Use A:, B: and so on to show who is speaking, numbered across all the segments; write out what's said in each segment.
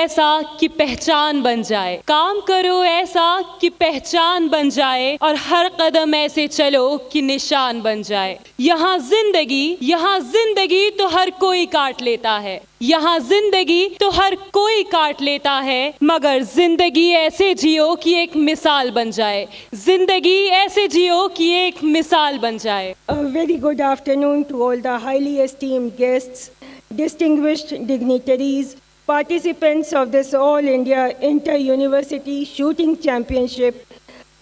A: ऐसा कि पहचान बन जाए, काम करो ऐसा कि पहचान बन जाए, और हर कदम ऐसे चलो कि निशान बन जाए। यहाँ जिंदगी तो हर कोई काट लेता है, यहाँ जिंदगी तो हर कोई काट लेता है, मगर जिंदगी ऐसे जियो कि एक मिसाल बन जाए, जिंदगी ऐसे जियो कि एक मिसाल बन जाए।
B: A very good afternoon to all the highly esteemed guests, distinguished dignitaries, participants of this All India Inter-University Shooting Championship,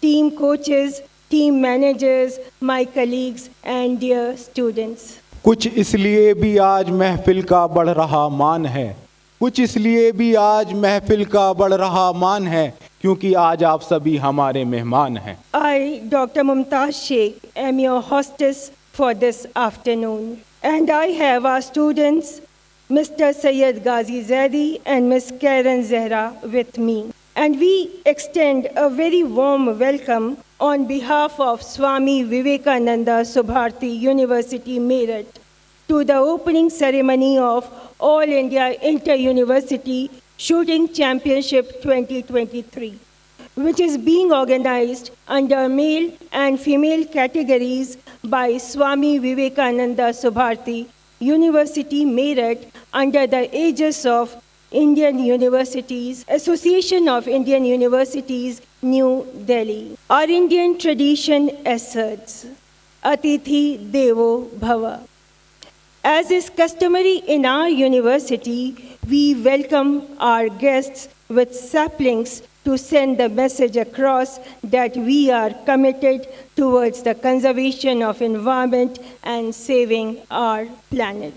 B: team coaches, team managers, my colleagues and dear students.
C: कुछ इसलिए भी आज महफिल का बढ़ रहा मान है, कुछ इसलिए भी आज महफिल का बढ़ रहा मान है, क्योंकि आज आप सभी हमारे मेहमान हैं।
B: I, Dr. Mumtaz Sheikh, am your hostess for this afternoon. And I have our students, Mr. Sayyid Ghazi Zaidi and Ms. Karen Zehra with me. And we extend a very warm welcome on behalf of Swami Vivekananda Subharti University, Meerut, to the opening ceremony of All India Inter-University Shooting Championship 2023, which is being organized under male and female categories by Swami Vivekananda Subharti University, Meerut, under the aegis of Indian Universities, Association of Indian Universities, New Delhi. Our Indian tradition asserts, Atithi Devo Bhava. As is customary in our university, we welcome our guests with saplings to send the message across that we are committed towards the conservation of environment and saving our planet.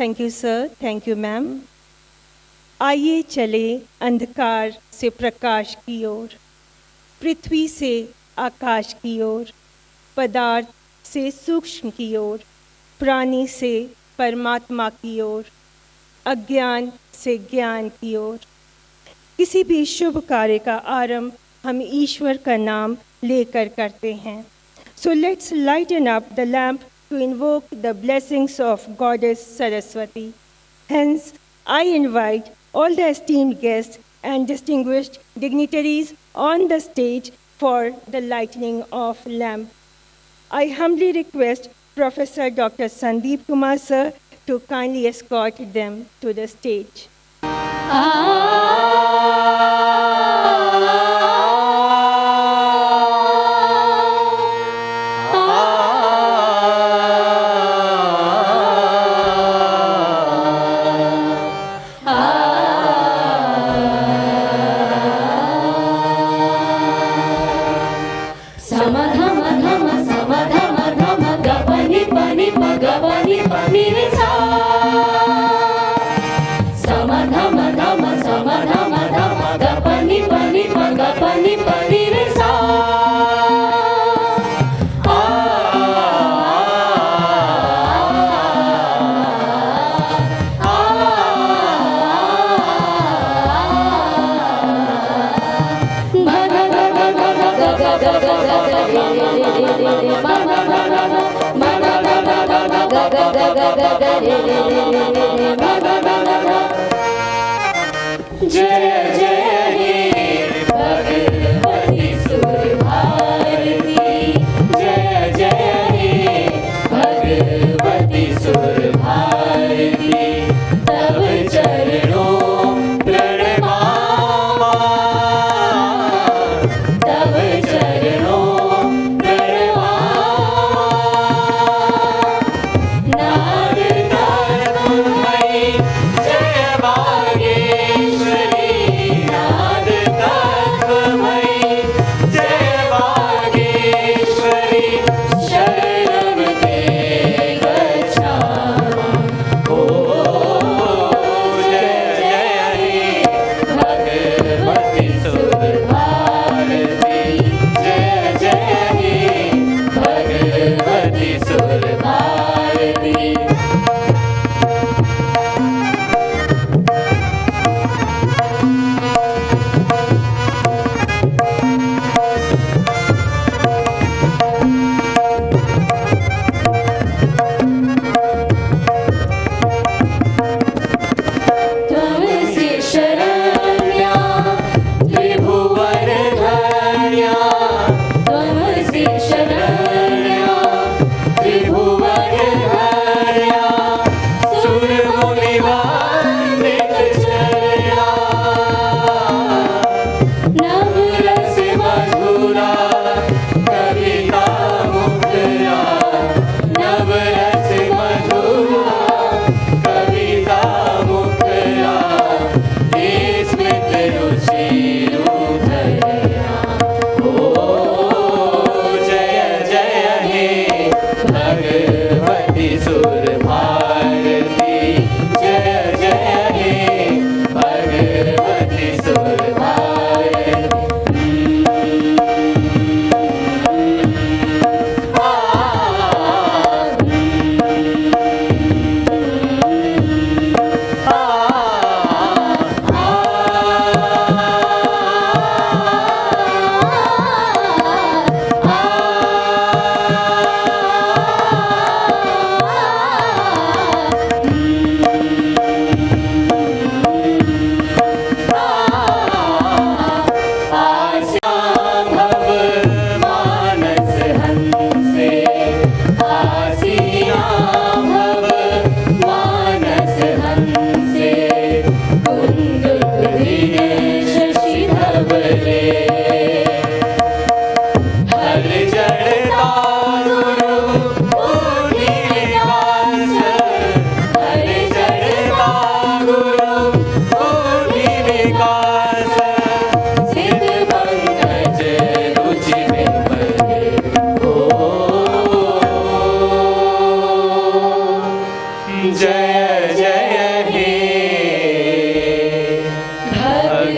B: Thank you, sir. Thank you, ma'am. आइए चले अंधकार से प्रकाश की ओर, पृथ्वी से आकाश की ओर, पदार्थ से सूक्ष्म की ओर, प्राणी से परमात्मा की ओर, अज्ञान से ज्ञान की ओर। किसी भी शुभ कार्य का आरंभ हम ईश्वर का नाम लेकर करते हैं। So let's lighten up the lamp to invoke the blessings of Goddess Saraswati. Hence, I invite all the esteemed guests and distinguished dignitaries on the stage for the lighting of lamp. I humbly request Professor Dr. Sandeep Kumar sir to kindly escort them to the stage.
D: जय जय हे भगवती सुरभारती, जय जय हे भगवती सुरभारती, तब चरणों प्रणमाम, तब चरणों प्रणमाम, नाद तुम्हारी जय भाग्येश्वरी,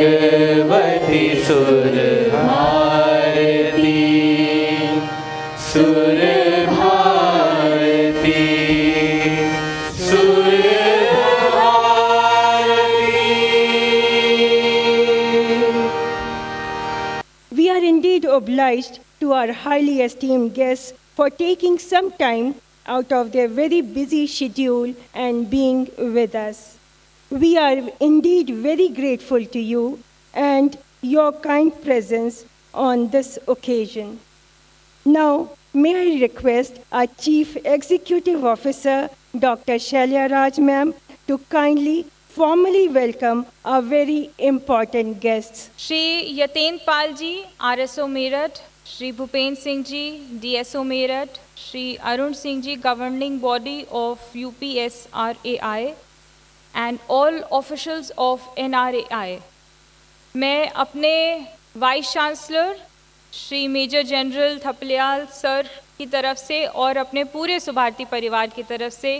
D: भगवती सुर भारती सुर भारती सुर Bharti.
B: We are indeed obliged to our highly esteemed guests for taking some time out of their very busy schedule and being with us. We are indeed very grateful to you and your kind presence on this occasion. Now, may I request our Chief Executive Officer, Dr. Shailya Raj ma'am, to kindly formally welcome our very important guests.
E: Shri Yaten Pal ji, RSO Meerut, Shri Bhupendra Singh ji, DSO Meerut, Shri Arun Singh ji, governing body of UPSRAI and all officials of NRAI. मैं अपने vice chancellor Shri major general Thapliyal sir की तरफ से और अपने पूरे सुभारती परिवार की तरफ से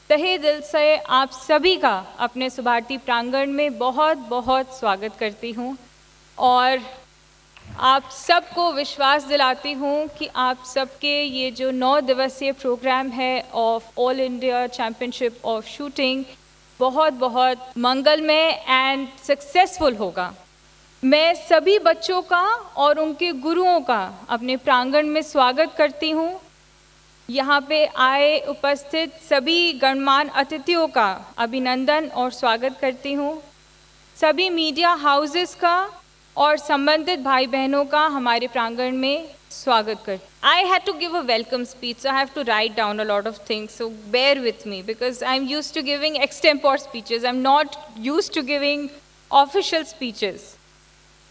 E: तहे दिल से आप सभी का अपने सुभारती प्रांगण में बहुत बहुत स्वागत करती हूँ और आप सबको विश्वास दिलाती हूँ कि आप सबके ये जो 9 दिवसीय प्रोग्राम है of all India championship of shooting बहुत बहुत मंगलमय एंड सक्सेसफुल होगा। मैं सभी बच्चों का और उनके गुरुओं का अपने प्रांगण में स्वागत करती हूँ। यहाँ पे आए उपस्थित सभी गणमान्य अतिथियों का अभिनंदन और स्वागत करती हूँ। सभी मीडिया हाउसेस का और संबंधित भाई बहनों का हमारे प्रांगण में स्वागत कर। I had to give a welcome speech, so I have to write down a lot of things. So bear with me because I'm used to giving extempore speeches. I'm not used to giving official speeches.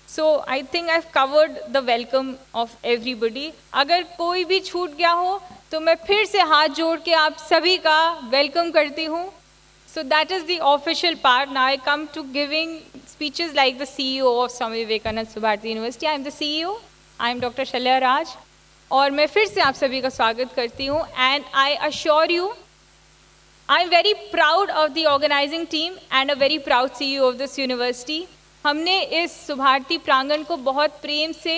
E: So I think I've covered the welcome of everybody. अगर कोई भी छूट गया हो तो मैं फिर से हाथ जोड़ के आप सभी का वेलकम करती हूँ. So that is the official part. Now I come to giving speeches like the CEO of Swami Vivekananda Subharati University. I am the CEO. I am Dr. Shailya Raj. और मैं फिर से आप सभी का स्वागत करती हूँ. And I assure you, I am very proud of the organizing team and a very proud CEO of this university. हमने इस सुभारती प्रांगण को बहुत प्रेम से,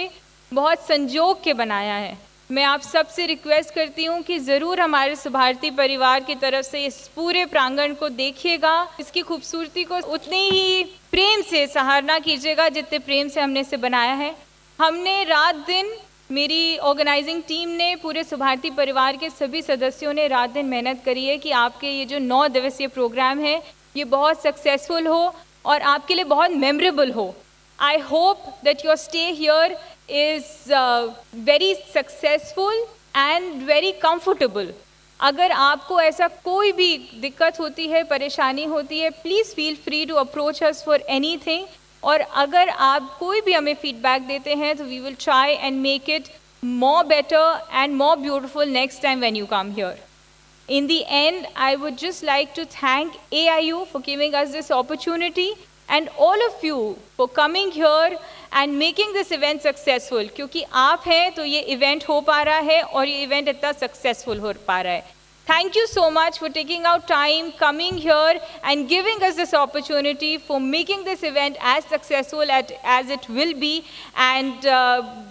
E: बहुत संजोग के बनाया है. मैं आप सबसे रिक्वेस्ट करती हूँ कि ज़रूर हमारे सुभारती परिवार की तरफ से इस पूरे प्रांगण को देखिएगा, इसकी खूबसूरती को उतने ही प्रेम से सराहना कीजिएगा जितने प्रेम से हमने इसे बनाया है. हमने रात दिन, मेरी ऑर्गेनाइजिंग टीम ने, पूरे सुभारती परिवार के सभी सदस्यों ने रात दिन मेहनत करी है कि आपके ये जो 9 दिवसीय प्रोग्राम है ये बहुत सक्सेसफुल हो और आपके लिए बहुत मेमोरेबल हो. I hope that your stay here is very successful and very comfortable. अगर आपको ऐसा कोई भी दिक्कत होती है, परेशानी होती है, please feel free to approach us for anything. और अगर आप कोई भी हमें फीडबैक देते हैं तो we will try and make it more better and more beautiful next time when you come here. In the end, I would just like to thank AIU for giving us this opportunity and all of you for coming here and making this event successful. क्योंकि आप हैं तो ये event हो पा रहा है और ये event इतना successful हो पा रहा है. Thank you so much for taking out time, coming here and giving us this opportunity for making this event as successful as it will be and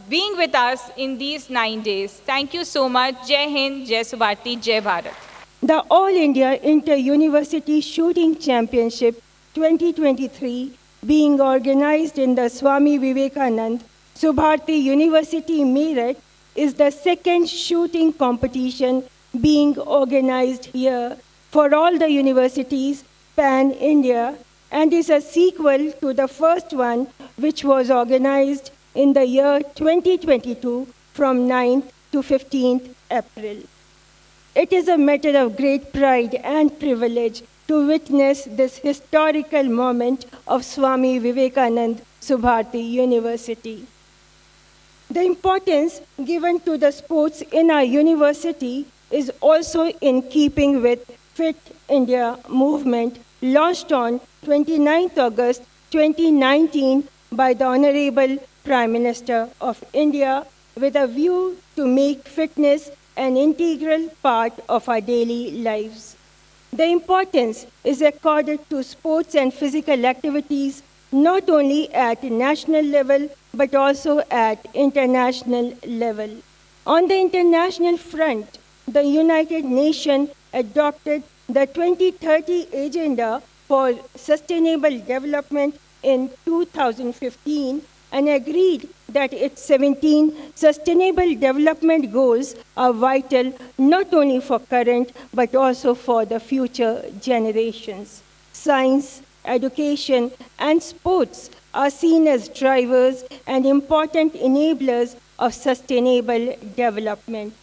E: being with us in these 9 days. Thank you so much. Jai Hind, Jai Subharti, Jai Bharat.
B: The All India Inter-University Shooting Championship 2023 being organized in the Swami Vivekananda Subharati University, Meerut, is the second shooting competition being organized here for all the universities pan-India and is a sequel to the first one which was organized in the year 2022 from 9th to 15th April. It is a matter of great pride and privilege to witness this historical moment of Swami Vivekananda Subharati University. The importance given to the sports in our university is also in keeping with Fit India movement launched on 29th August 2019 by the Honorable Prime Minister of India with a view to make fitness an integral part of our daily lives. The importance is accorded to sports and physical activities not only at national level but also at international level. On the international front, the United Nations adopted the 2030 Agenda for Sustainable Development in 2015 and agreed that its 17 Sustainable Development Goals are vital not only for current but also for the future generations. Science, education, and sports are seen as drivers and important enablers of sustainable development.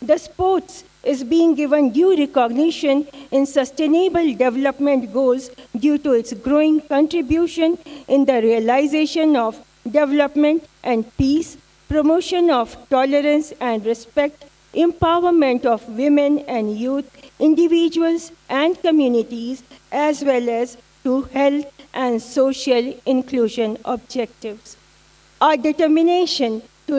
B: The sports is being given due recognition in Sustainable Development Goals due to its growing contribution in the realization of development and peace, promotion of tolerance and respect, empowerment of women and youth, individuals and communities, as well as to health and social inclusion objectives. Our determination to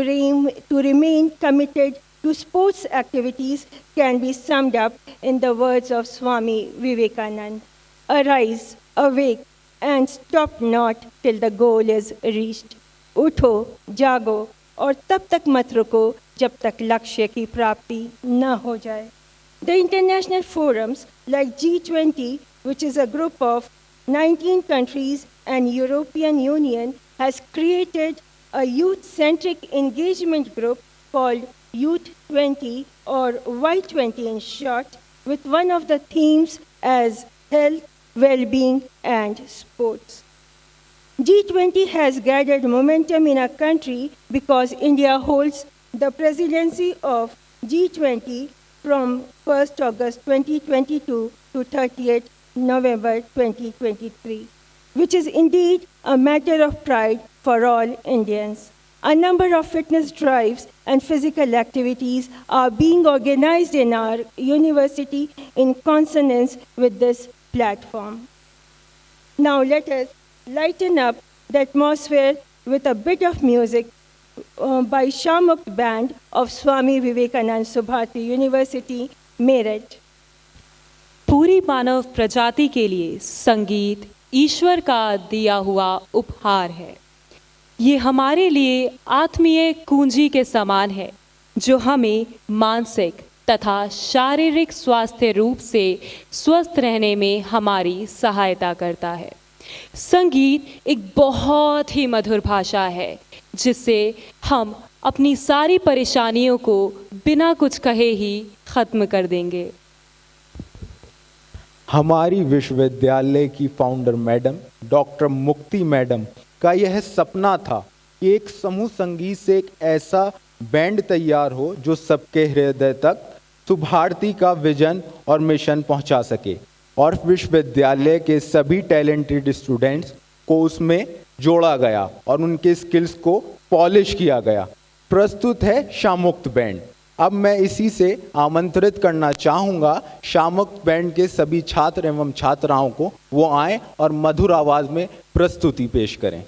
B: remain committed to sports activities can be summed up in the words of Swami Vivekananda. Arise, awake, and stop not till the goal is reached. उठो, जागो और तब तक मत रुको जब तक लक्ष्य की प्राप्ति न हो जाए. The international forums like G20, which is a group of 19 countries and European Union, has created a youth-centric engagement group called Youth 20 or Y20 in short, with one of the themes as health, well-being and sports. G20 has gathered momentum in our country because India holds the presidency of G20 from 1st August 2022 to 30th November 2023, which is indeed a matter of pride for all Indians. A number of fitness drives and physical activities are being organized in our university in consonance with this platform. Now let us lighten up the atmosphere with a bit of music by Shamukta Band of Swami Vivekananda Subhati University, Meerut.
A: पूरी मानव प्रजाति के लिए संगीत ईश्वर का दिया हुआ उपहार है। ये हमारे लिए आत्मीय कुंजी के समान है जो हमें मानसिक तथा शारीरिक स्वास्थ्य रूप से स्वस्थ रहने में हमारी सहायता करता है। संगीत एक बहुत ही मधुर भाषा है जिससे हम अपनी सारी परेशानियों को बिना कुछ कहे ही खत्म कर देंगे।
C: हमारी विश्वविद्यालय की फाउंडर मैडम डॉक्टर मुक्ति मैडम का यह सपना था कि एक समूह संगीत से एक ऐसा बैंड तैयार हो जो सबके हृदय तक सुभारती का विजन और मिशन पहुंचा सके, और विश्वविद्यालय के सभी टैलेंटेड स्टूडेंट्स को उसमें जोड़ा गया और उनके स्किल्स को पॉलिश किया गया। प्रस्तुत है शामुक्त बैंड। अब मैं इसी से आमंत्रित करना चाहूँगा शामुक्त बैंड के सभी छात्र एवं छात्राओं को, वो आएं और मधुर आवाज़ में प्रस्तुति पेश करें।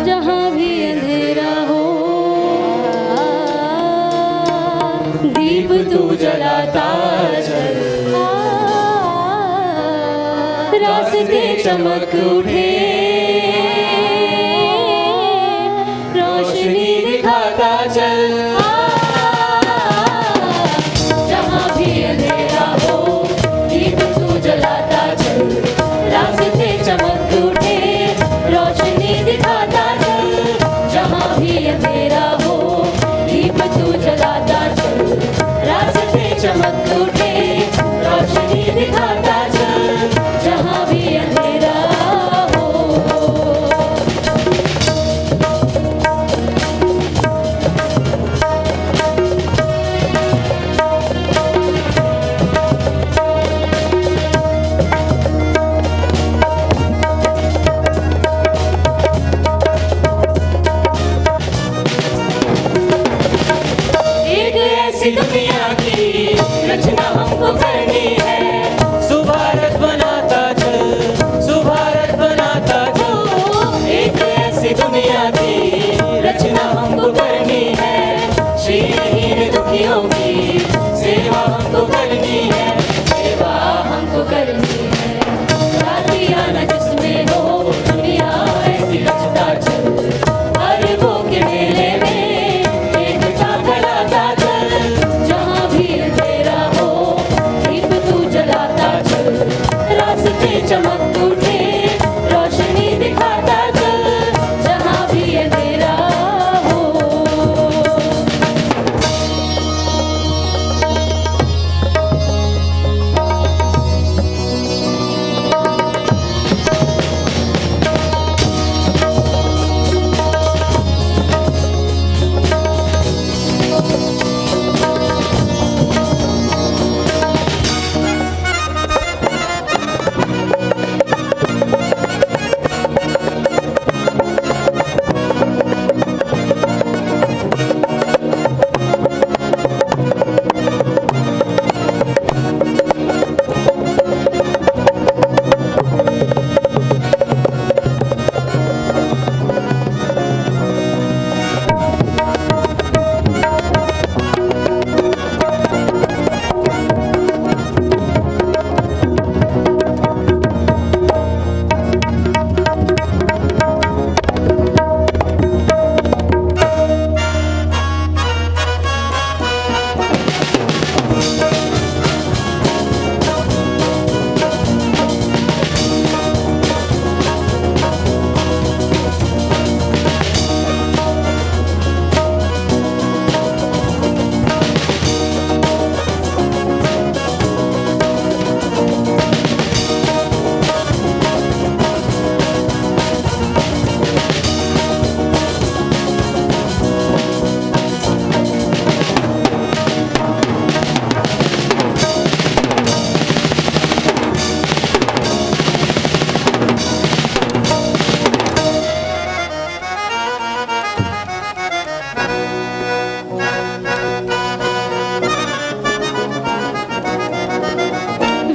A: जहाँ भी अंधेरा हो दीप तू जलाता चल, रास्ते चमक उठे रोशनी दिखाता चल। जहाँ भी अंधेरा
F: चमक उठे, रोशनी दिखाता चल, जहाँ भी अंधेरा हो।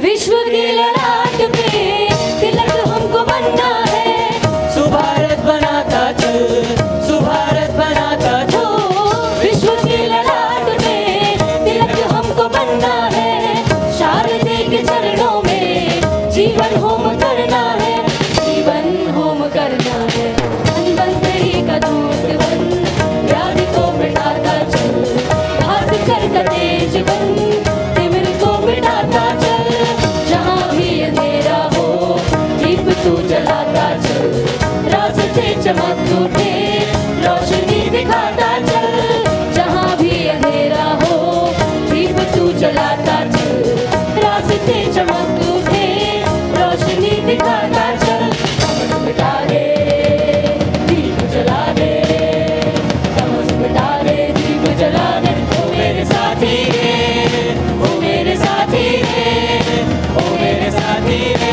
F: विश्व की ललाट पे तिलक हमको बनना है,
D: सुभारत बनाता चल, सुभारत बनाता चल।
F: विश्व की ललाट पे तिलक हमको बनना है, शारदे के चरणों में जीवन होम करना है, जीवन होम करना है। धन्वंतरी का दूत बन, व्याधि को मिटाता चल, भास्कर का तेज बन, तिमिर को मिटाता चल, जहाँ भी अंधेरा हो दीप तू जलाता चल, रास्ते चमक उठे, रोशनी दिखाता चल, जहाँ भी अंधेरा हो दीप तू जलाता चल, रास्ते चमक उठे, रोशनी दिखाता चल। तमस मिटा दे, दीप जला दे, तमस मिटा दे, दीप जला दे। ओ मेरे साथी रे, ओ मेरे साथी रे,
D: ओ मेरे साथी रे।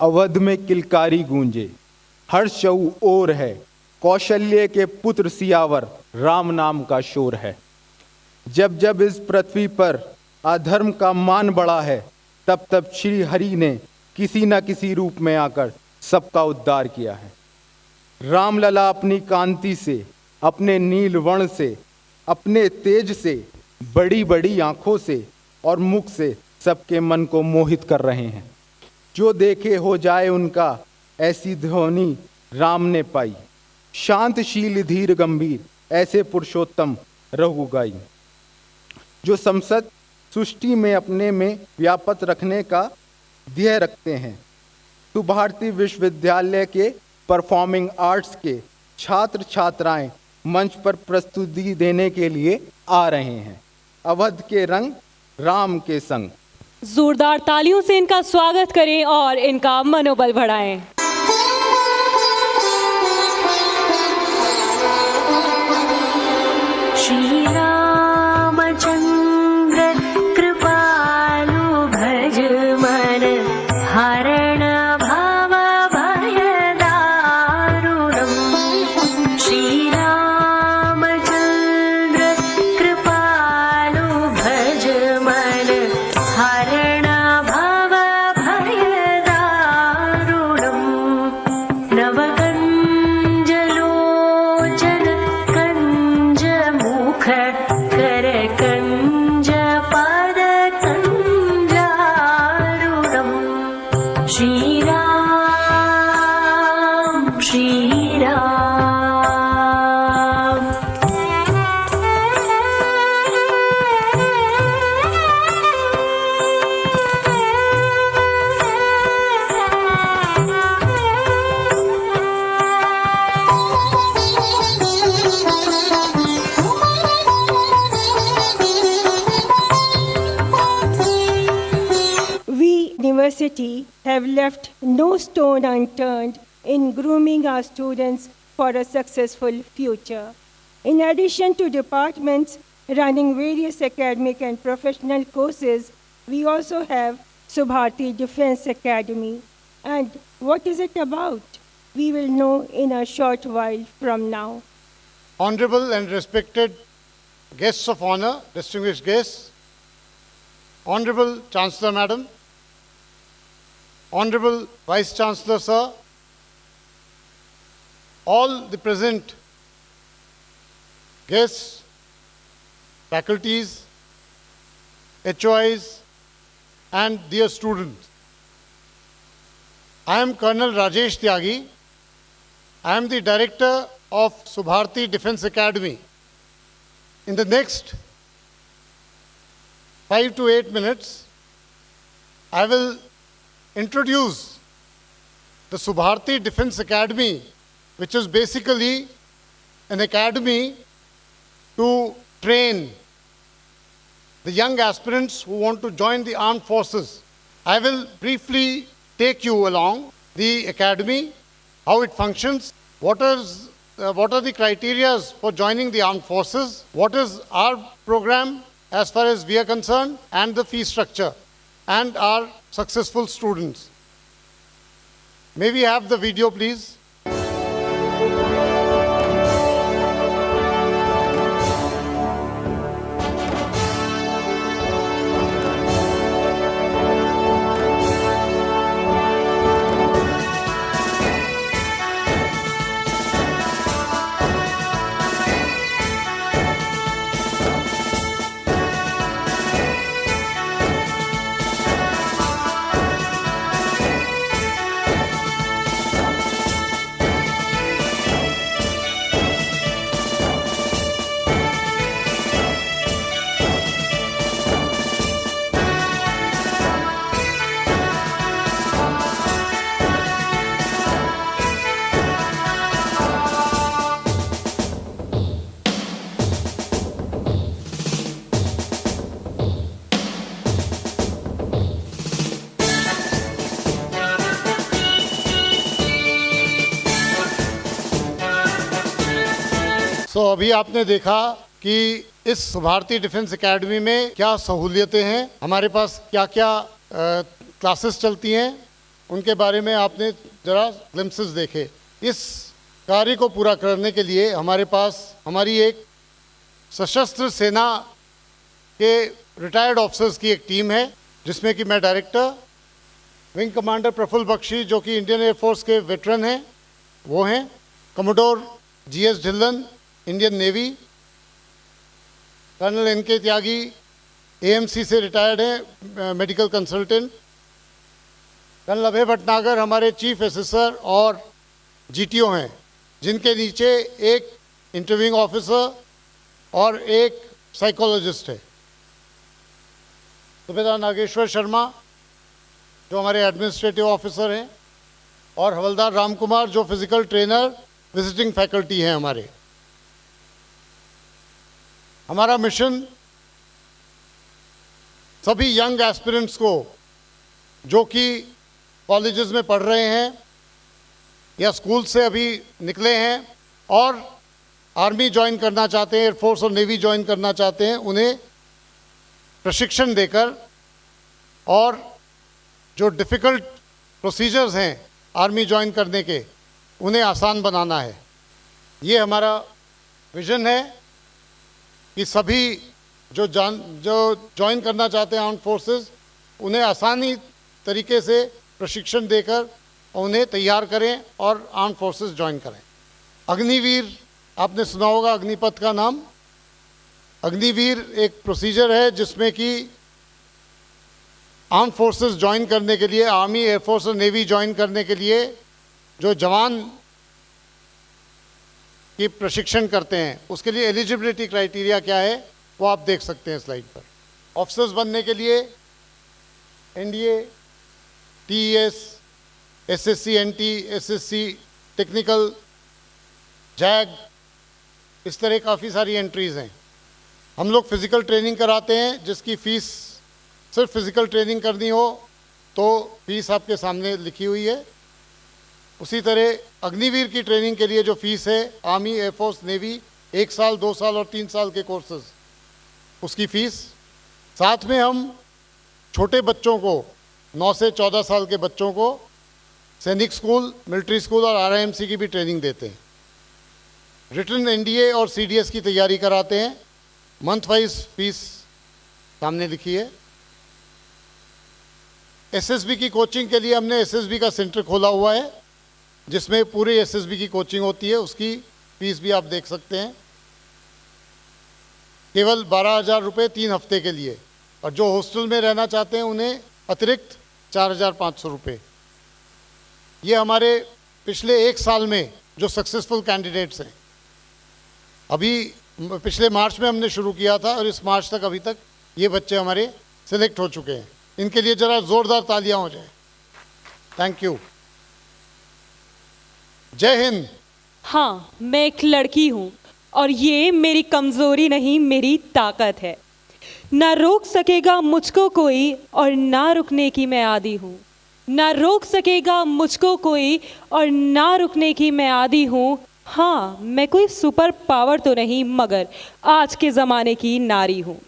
C: अवध में किलकारी गूंजे, हर चऊ ओर है, कौशल्य के पुत्र सियावर, राम नाम का शोर है। जब जब इस पृथ्वी पर अधर्म का मान बढ़ा है, तब तब श्री हरि ने किसी न किसी रूप में आकर सबका उद्धार किया है। रामलला अपनी कांति से, अपने नील वर्ण से, अपने तेज से, बड़ी बड़ी आंखों से और मुख से सबके मन को मोहित कर रहे हैं। जो देखे हो जाए उनका, ऐसी ध्वनि राम ने पाई। शांतशील धीर गंभीर, ऐसे पुरुषोत्तम रघुगाई। जो संसद सृष्टि में अपने में व्यापत रखने का ध्येय रखते हैं। सुभारती विश्वविद्यालय के परफॉर्मिंग आर्ट्स के छात्र छात्राएं मंच पर प्रस्तुति देने के लिए आ रहे हैं। अवध के रंग राम के संग।
A: जोरदार तालियों से इनका स्वागत करें और इनका मनोबल बढ़ाएं।
F: श्री रामचंद्र कृपालु भज मन हरण भव भय दारुणम्। श्री रामचंद्र कृपालु भज मन हरण भव भय दारुणम्। नवकंजलोचन कंज मुख कर कंज पद कंजारुणम्। Shri Ram Shri Ram.
B: We university have left no stone unturned in grooming our students for a successful future. In addition to departments running various academic and professional courses, we also have Subharti Defense Academy. And what is it about? We will know in a short while from now.
G: Honorable and respected guests of honor, distinguished guests, Honorable Chancellor Madam, Honorable Vice Chancellor Sir, all the present guests, faculties, HOIs, and dear students. I am Colonel Rajesh Tyagi. I am the director of Subharti Defense Academy. In the next 5 to 8 minutes, I will introduce the Subharti Defense Academy, which is basically an academy to train the young aspirants who want to join the armed forces. I will briefly take you along the academy, how it functions, what are the criteria for joining the armed forces, what is our program as far as we are concerned, and the fee structure, and our successful students. May we have the video, please? तो अभी आपने देखा कि इस भारतीय defence academy में क्या सहूलियतें हैं, हमारे पास क्या क्या क्लासेस चलती हैं, उनके बारे में आपने ज़रा ग्लिम्पसेस देखे। इस कार्य को पूरा करने के लिए हमारे पास हमारी एक सशस्त्र सेना के रिटायर्ड ऑफिसर्स की एक टीम है, जिसमें कि मैं director, wing commander Prafulla Bakshi जो कि इंडियन एयरफोर्स के वेटरन हैं वो हैं, commodore GS Dhillon Indian navy, colonel NK Tyagi AMC से रिटायर्ड हैं, medical consultant, colonel Abhay Bhatnagar हमारे चीफ एसेसर और GTO हैं, जिनके नीचे एक इंटरव्यूइंग ऑफिसर और एक साइकोलॉजिस्ट है, सुबेदार नागेश्वर शर्मा जो हमारे एडमिनिस्ट्रेटिव ऑफिसर हैं, और हवलदार राम कुमार जो फिजिकल ट्रेनर विजिटिंग फैकल्टी हैं हमारे। हमारा मिशन सभी यंग एस्पिरेंट्स को जो कि कॉलेजेस में पढ़ रहे हैं या स्कूल से अभी निकले हैं और आर्मी ज्वाइन करना चाहते हैं, एयरफोर्स और नेवी ज्वाइन करना चाहते हैं, उन्हें प्रशिक्षण देकर और जो डिफ़िकल्ट प्रोसीजर्स हैं आर्मी ज्वाइन करने के, उन्हें आसान बनाना है। ये हमारा विज़न है कि सभी जो ज्वाइन करना चाहते हैं आर्म्ड फोर्सेस, उन्हें आसानी तरीके से प्रशिक्षण देकर उन्हें तैयार करें और आर्म्ड फोर्सेस ज्वाइन करें। अग्निवीर आपने सुना होगा, अग्निपथ का नाम। अग्निवीर एक प्रोसीजर है जिसमें कि आर्म्ड फोर्सेस ज्वाइन करने के लिए, आर्मी, एयरफोर्स और नेवी ज्वाइन करने के लिए जो जवान की प्रशिक्षण करते हैं, उसके लिए एलिजिबिलिटी क्राइटेरिया क्या है वो आप देख सकते हैं स्लाइड पर। ऑफिसर्स बनने के लिए NDA, TES, SSC, NT, SSC, technical, JAG, इस तरह काफ़ी सारी एंट्रीज़ हैं। हम लोग फिज़िकल ट्रेनिंग कराते हैं, जिसकी फ़ीस सिर्फ फिज़िकल ट्रेनिंग करनी हो तो फ़ीस आपके सामने लिखी हुई है। उसी तरह अग्निवीर की ट्रेनिंग के लिए जो फ़ीस है, आर्मी, एयरफोर्स, नेवी 1 साल, 2 साल और 3 साल के कोर्सेज, उसकी फ़ीस। साथ में हम छोटे बच्चों को, 9 से 14 साल के बच्चों को सैनिक स्कूल, मिलिट्री स्कूल और RIMC की भी ट्रेनिंग देते हैं। रिटन NDA और CDS की तैयारी कराते हैं। मंथ वाइज फीस सामने लिखी है। SSB की कोचिंग के लिए हमने SSB का सेंटर खोला हुआ है, जिसमें पूरे SSB की कोचिंग होती है। उसकी फीस भी आप देख सकते हैं, केवल 12,000 रुपये 3 हफ्ते के लिए, और जो हॉस्टल में रहना चाहते हैं उन्हें अतिरिक्त 4,500 रुपये। ये हमारे पिछले 1 साल में जो सक्सेसफुल कैंडिडेट्स हैं, अभी पिछले मार्च में हमने शुरू किया था और इस मार्च तक अभी तक ये बच्चे हमारे सिलेक्ट हो चुके हैं। इनके लिए ज़रा ज़ोरदार तालियां हो जाए। Thank you. जय हिंद।
A: हाँ, मैं एक लड़की हूँ और ये मेरी कमज़ोरी नहीं, मेरी ताकत है। ना रोक सकेगा मुझको कोई और ना रुकने की मैं आदी हूँ। ना रोक सकेगा मुझको कोई और ना रुकने की मैं आदी हूँ। हाँ, मैं कोई सुपर पावर तो नहीं, मगर आज के ज़माने की नारी हूँ।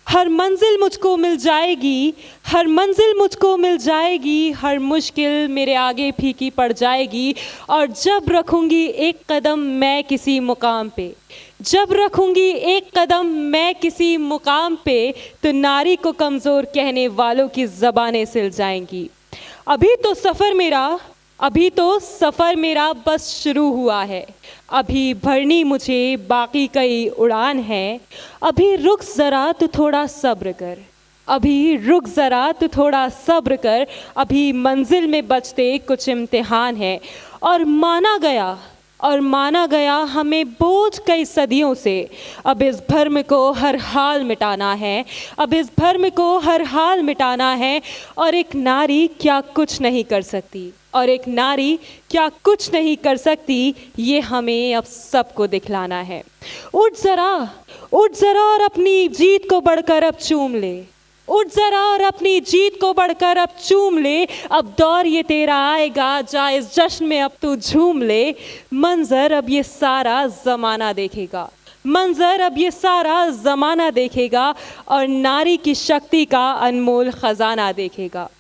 A: हर मंजिल मुझको मिल जाएगी, हर मंजिल मुझको मिल जाएगी, हर मुश्किल मेरे आगे फीकी पड़ जाएगी। और जब रखूँगी एक कदम मैं किसी मुकाम पे, जब रखूँगी एक कदम मैं किसी मुकाम पे, तो नारी को कमज़ोर कहने वालों की ज़बानें सिल जाएंगी। अभी तो सफ़र मेरा बस शुरू हुआ है। अभी भरनी मुझे बाकी कई उड़ान है। अभी रुक ज़रा तो थोड़ा सब्र कर, अभी रुक ज़रा तो थोड़ा सब्र कर। अभी मंजिल में बचते कुछ इम्तिहान है। और माना गया हमें बोझ कई सदियों से। अब इस भर्म को हर हाल मिटाना है, अब इस भर्म को हर हाल मिटाना है। और एक नारी क्या कुछ नहीं कर सकती, और एक नारी क्या कुछ नहीं कर सकती, ये हमें अब सबको दिखलाना है। उठ ज़रा और अपनी जीत को बढ़कर अब चूम ले, उठ ज़रा और अपनी जीत को बढ़कर अब चूम ले। अब दौर ये तेरा आएगा, जा इस जश्न में अब तू झूम ले। मंजर अब ये सारा ज़माना देखेगा, मंजर अब ये सारा ज़माना देखेगा, और नारी की शक्ति का अनमोल ख़जाना देखेगा।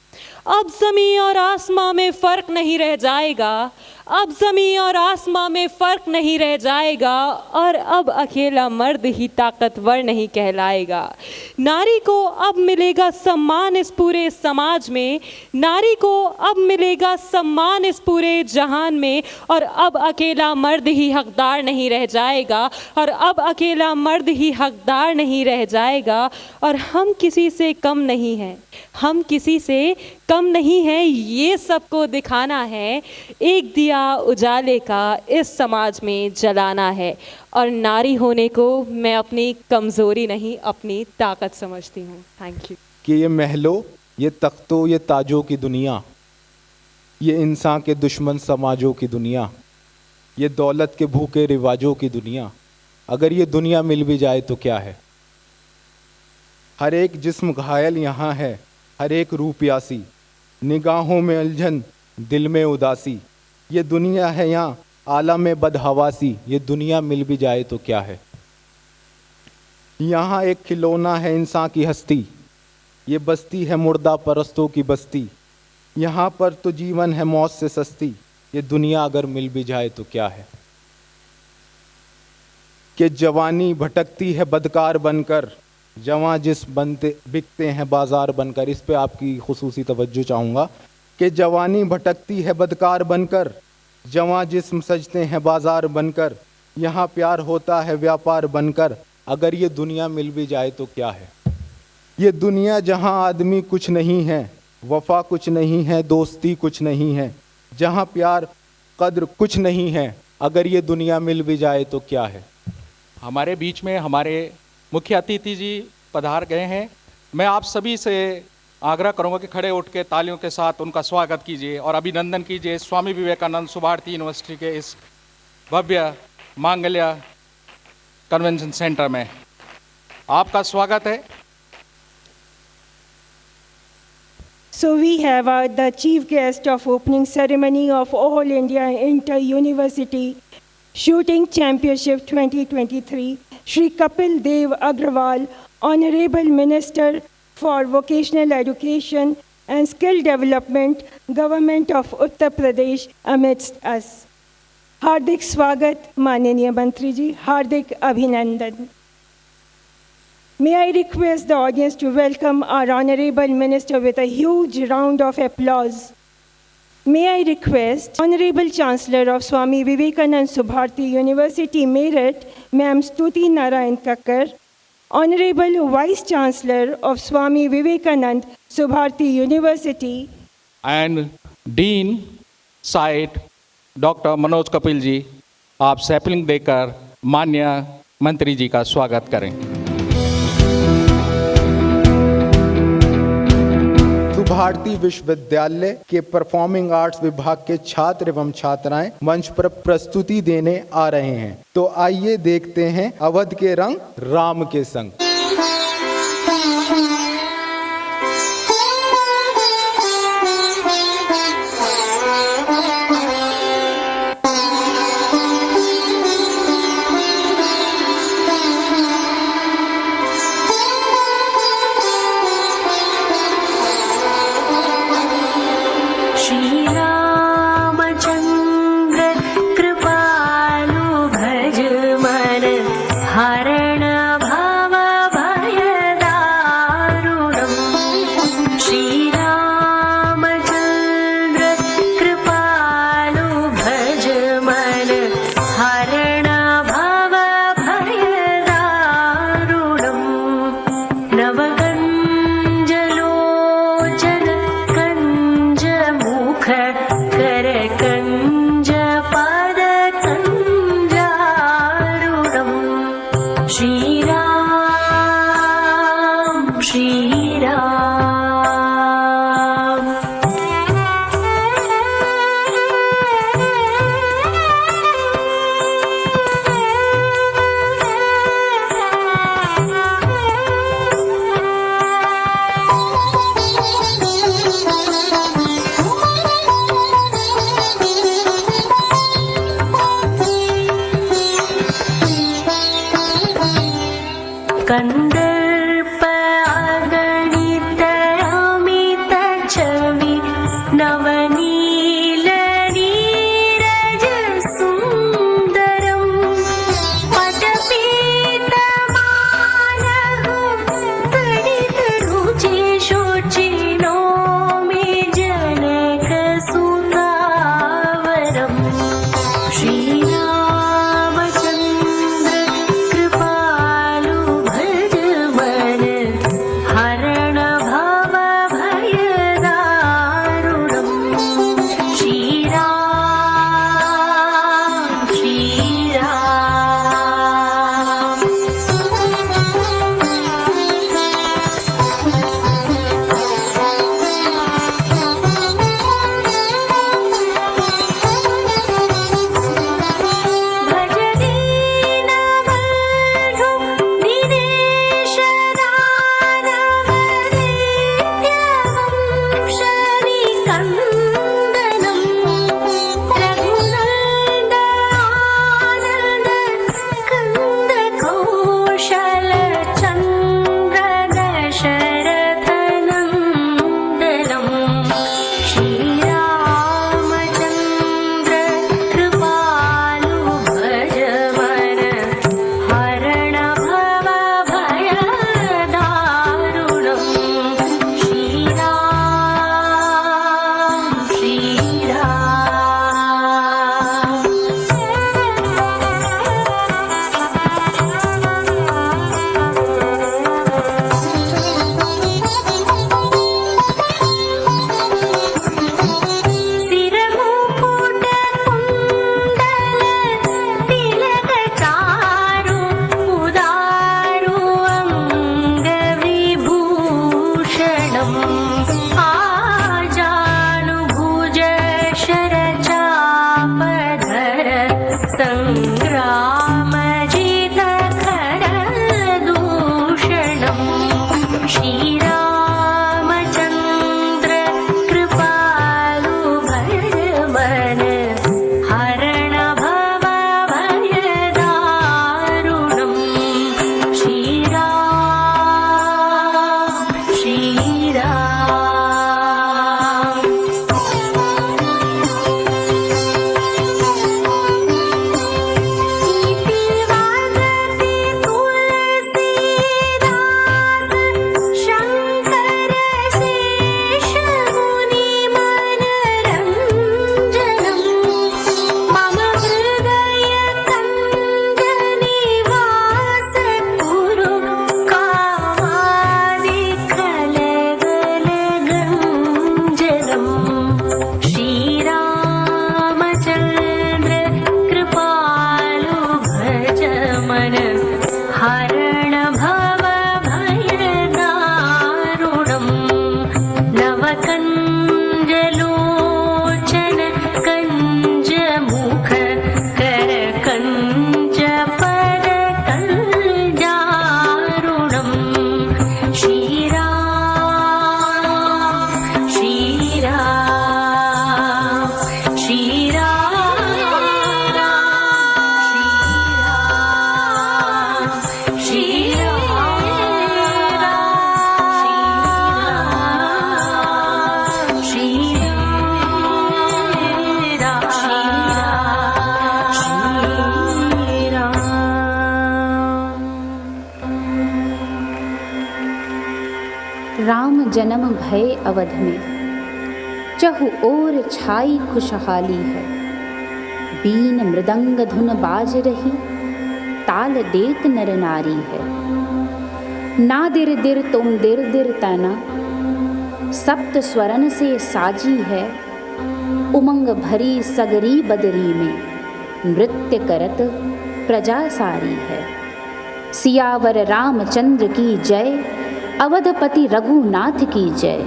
A: अब ज़मीं और आसमां में फ़र्क नहीं रह जाएगा, अब ज़मीं और आसमां में फ़र्क नहीं रह जाएगा, और अब अकेला मर्द ही ताकतवर नहीं कहलाएगा। नारी को अब मिलेगा सम्मान इस पूरे समाज में, नारी को अब मिलेगा सम्मान इस पूरे जहान में, और अब अकेला मर्द ही हकदार नहीं रह जाएगा, और अब अकेला मर्द ही हकदार नहीं रह जाएगा। और हम किसी से कम नहीं हैं, हम किसी से कम नहीं हैं, ये सबको दिखाना है, एक दिया उजाले का इस समाज में जलाना है। और नारी होने को मैं अपनी कमज़ोरी नहीं, अपनी ताकत समझती हूँ। Thank you.
C: कि ये महलों, ये तख्तों, ये ताजों की दुनिया, ये इंसान के दुश्मन समाजों की दुनिया, ये दौलत के भूखे रिवाजों की दुनिया, अगर ये दुनिया मिल भी जाए तो क्या है। हर एक जिस्म घायल यहाँ है, हर एक रूह प्यासी, निगाहों में उलझन, दिल में उदासी, ये दुनिया है यहाँ आलम में बदहवासी, ये दुनिया मिल भी जाए तो क्या है। यहाँ एक खिलौना है इंसान की हस्ती, ये बस्ती है मुर्दा परस्तों की बस्ती, यहाँ पर तो जीवन है मौत से सस्ती, ये दुनिया अगर मिल भी जाए तो क्या है। कि जवानी भटकती है बदकार बनकर, जवां जिस बनते बिकते हैं बाजार बनकर। इस पे आपकी खुसूसी तवज्जो चाहूँगा कि जवानी भटकती है बदकार बनकर, जवां जिस्म सजते हैं बाजार बनकर, यहाँ प्यार होता है व्यापार बनकर, अगर ये दुनिया मिल भी जाए तो क्या है। ये दुनिया जहाँ आदमी कुछ नहीं है, वफा कुछ नहीं है, दोस्ती कुछ नहीं है, जहाँ प्यार कद्र कुछ नहीं है, अगर ये दुनिया मिल भी जाए तो क्या है।
H: हमारे बीच में हमारे मुख्य अतिथि जी पधार गए हैं। मैं आप सभी से आग्रह करूंगा कि खड़े उठ के तालियों के साथ उनका स्वागत कीजिए और अभिनंदन कीजिए स्वामी विवेकानंद सुभारती यूनिवर्सिटी के इस भव्य मांगल्य कन्वेंशन सेंटर में आपका स्वागत है।
B: So we have the chief guest of opening ceremony of All India Inter-University Shooting Championship 2023, Shri Kapil Dev Agrawal, Honorable Minister for Vocational Education and Skill Development, Government of Uttar Pradesh, amidst us. हार्दिक स्वागत माननीय मंत्री जी, हार्दिक अभिनंदन। May I request the audience to welcome our Honorable Minister with a huge round of applause. May I request Honorable Chancellor of Swami Vivekanand Subharti University, Meerut, Ma'am Stuti Narayan Kakkar, Honorable Vice Chancellor of Swami Vivekanand Subharti University,
H: and Dean Site doctor Manoj Kapil ji, आप sapling देकर माननीय मंत्री जी का स्वागत करें।
C: सुभारती विश्वविद्यालय के performing arts विभाग के छात्र एवं छात्राएं मंच पर प्रस्तुति देने आ रहे हैं, तो आइए देखते हैं अवध के रंग राम के संग।
F: हरण भव भयदारी कञ्जलोचन कञ्जमुख कर कञ्ज पर कञ्जारुणं श्रीराम श्रीराम श्रीराम श्रीराम
I: राम जन्म भय अवध में, चहु ओर छाई खुशहाली है। बीन मृदंग धुन बाज रही, ताल देत नर नारी है। ना दिर दिर तुम दिर दिर तना, सप्त स्वरन से साजी है। उमंग भरी सगरी बदरी में, नृत्य करत प्रजा सारी है। सियावर रामचंद्र की जय, अवधपति रघुनाथ की जय।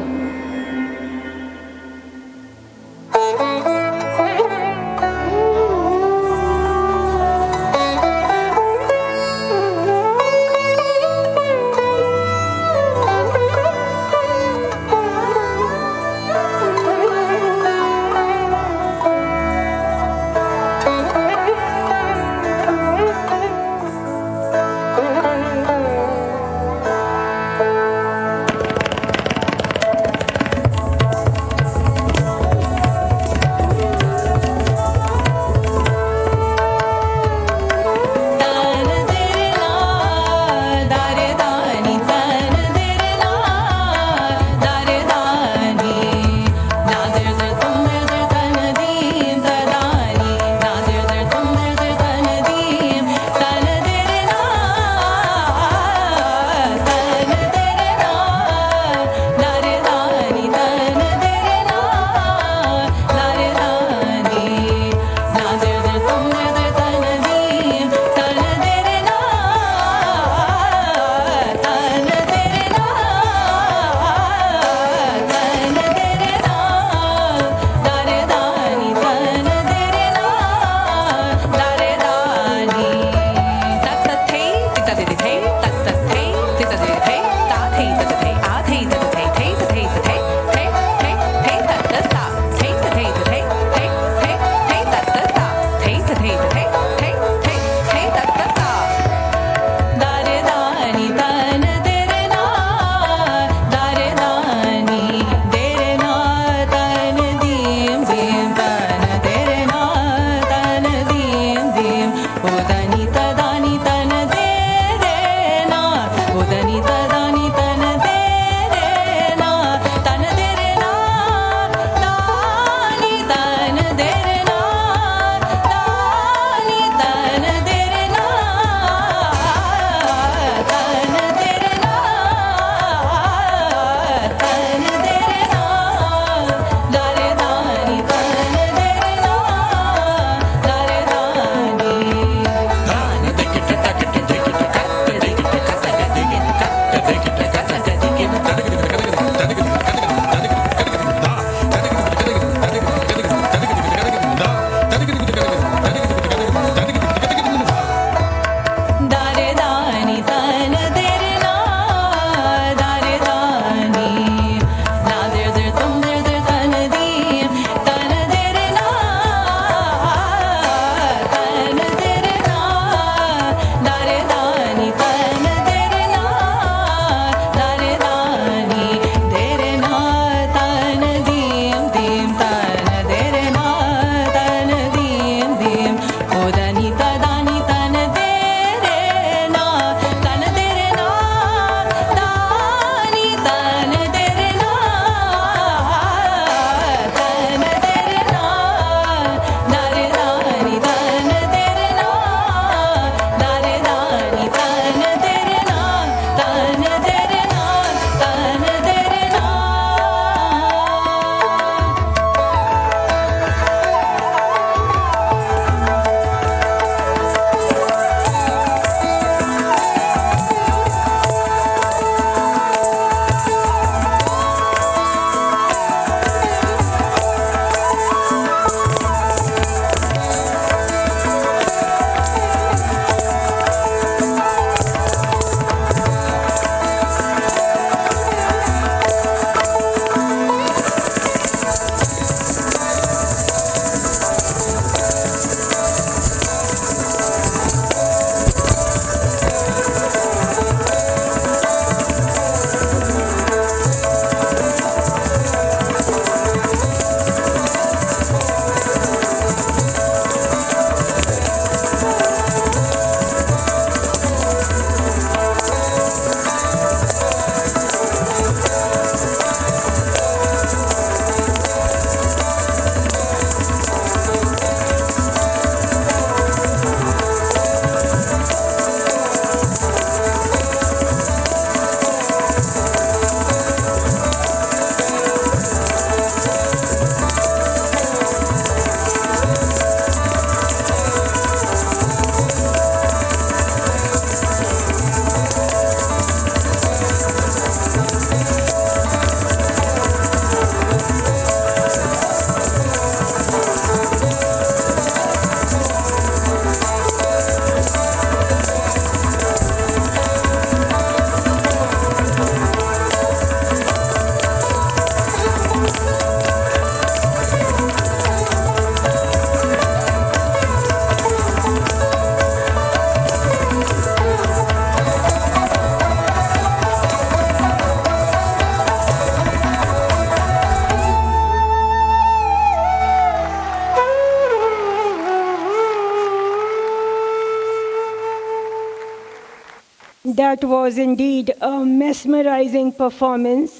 B: That was indeed a mesmerizing performance.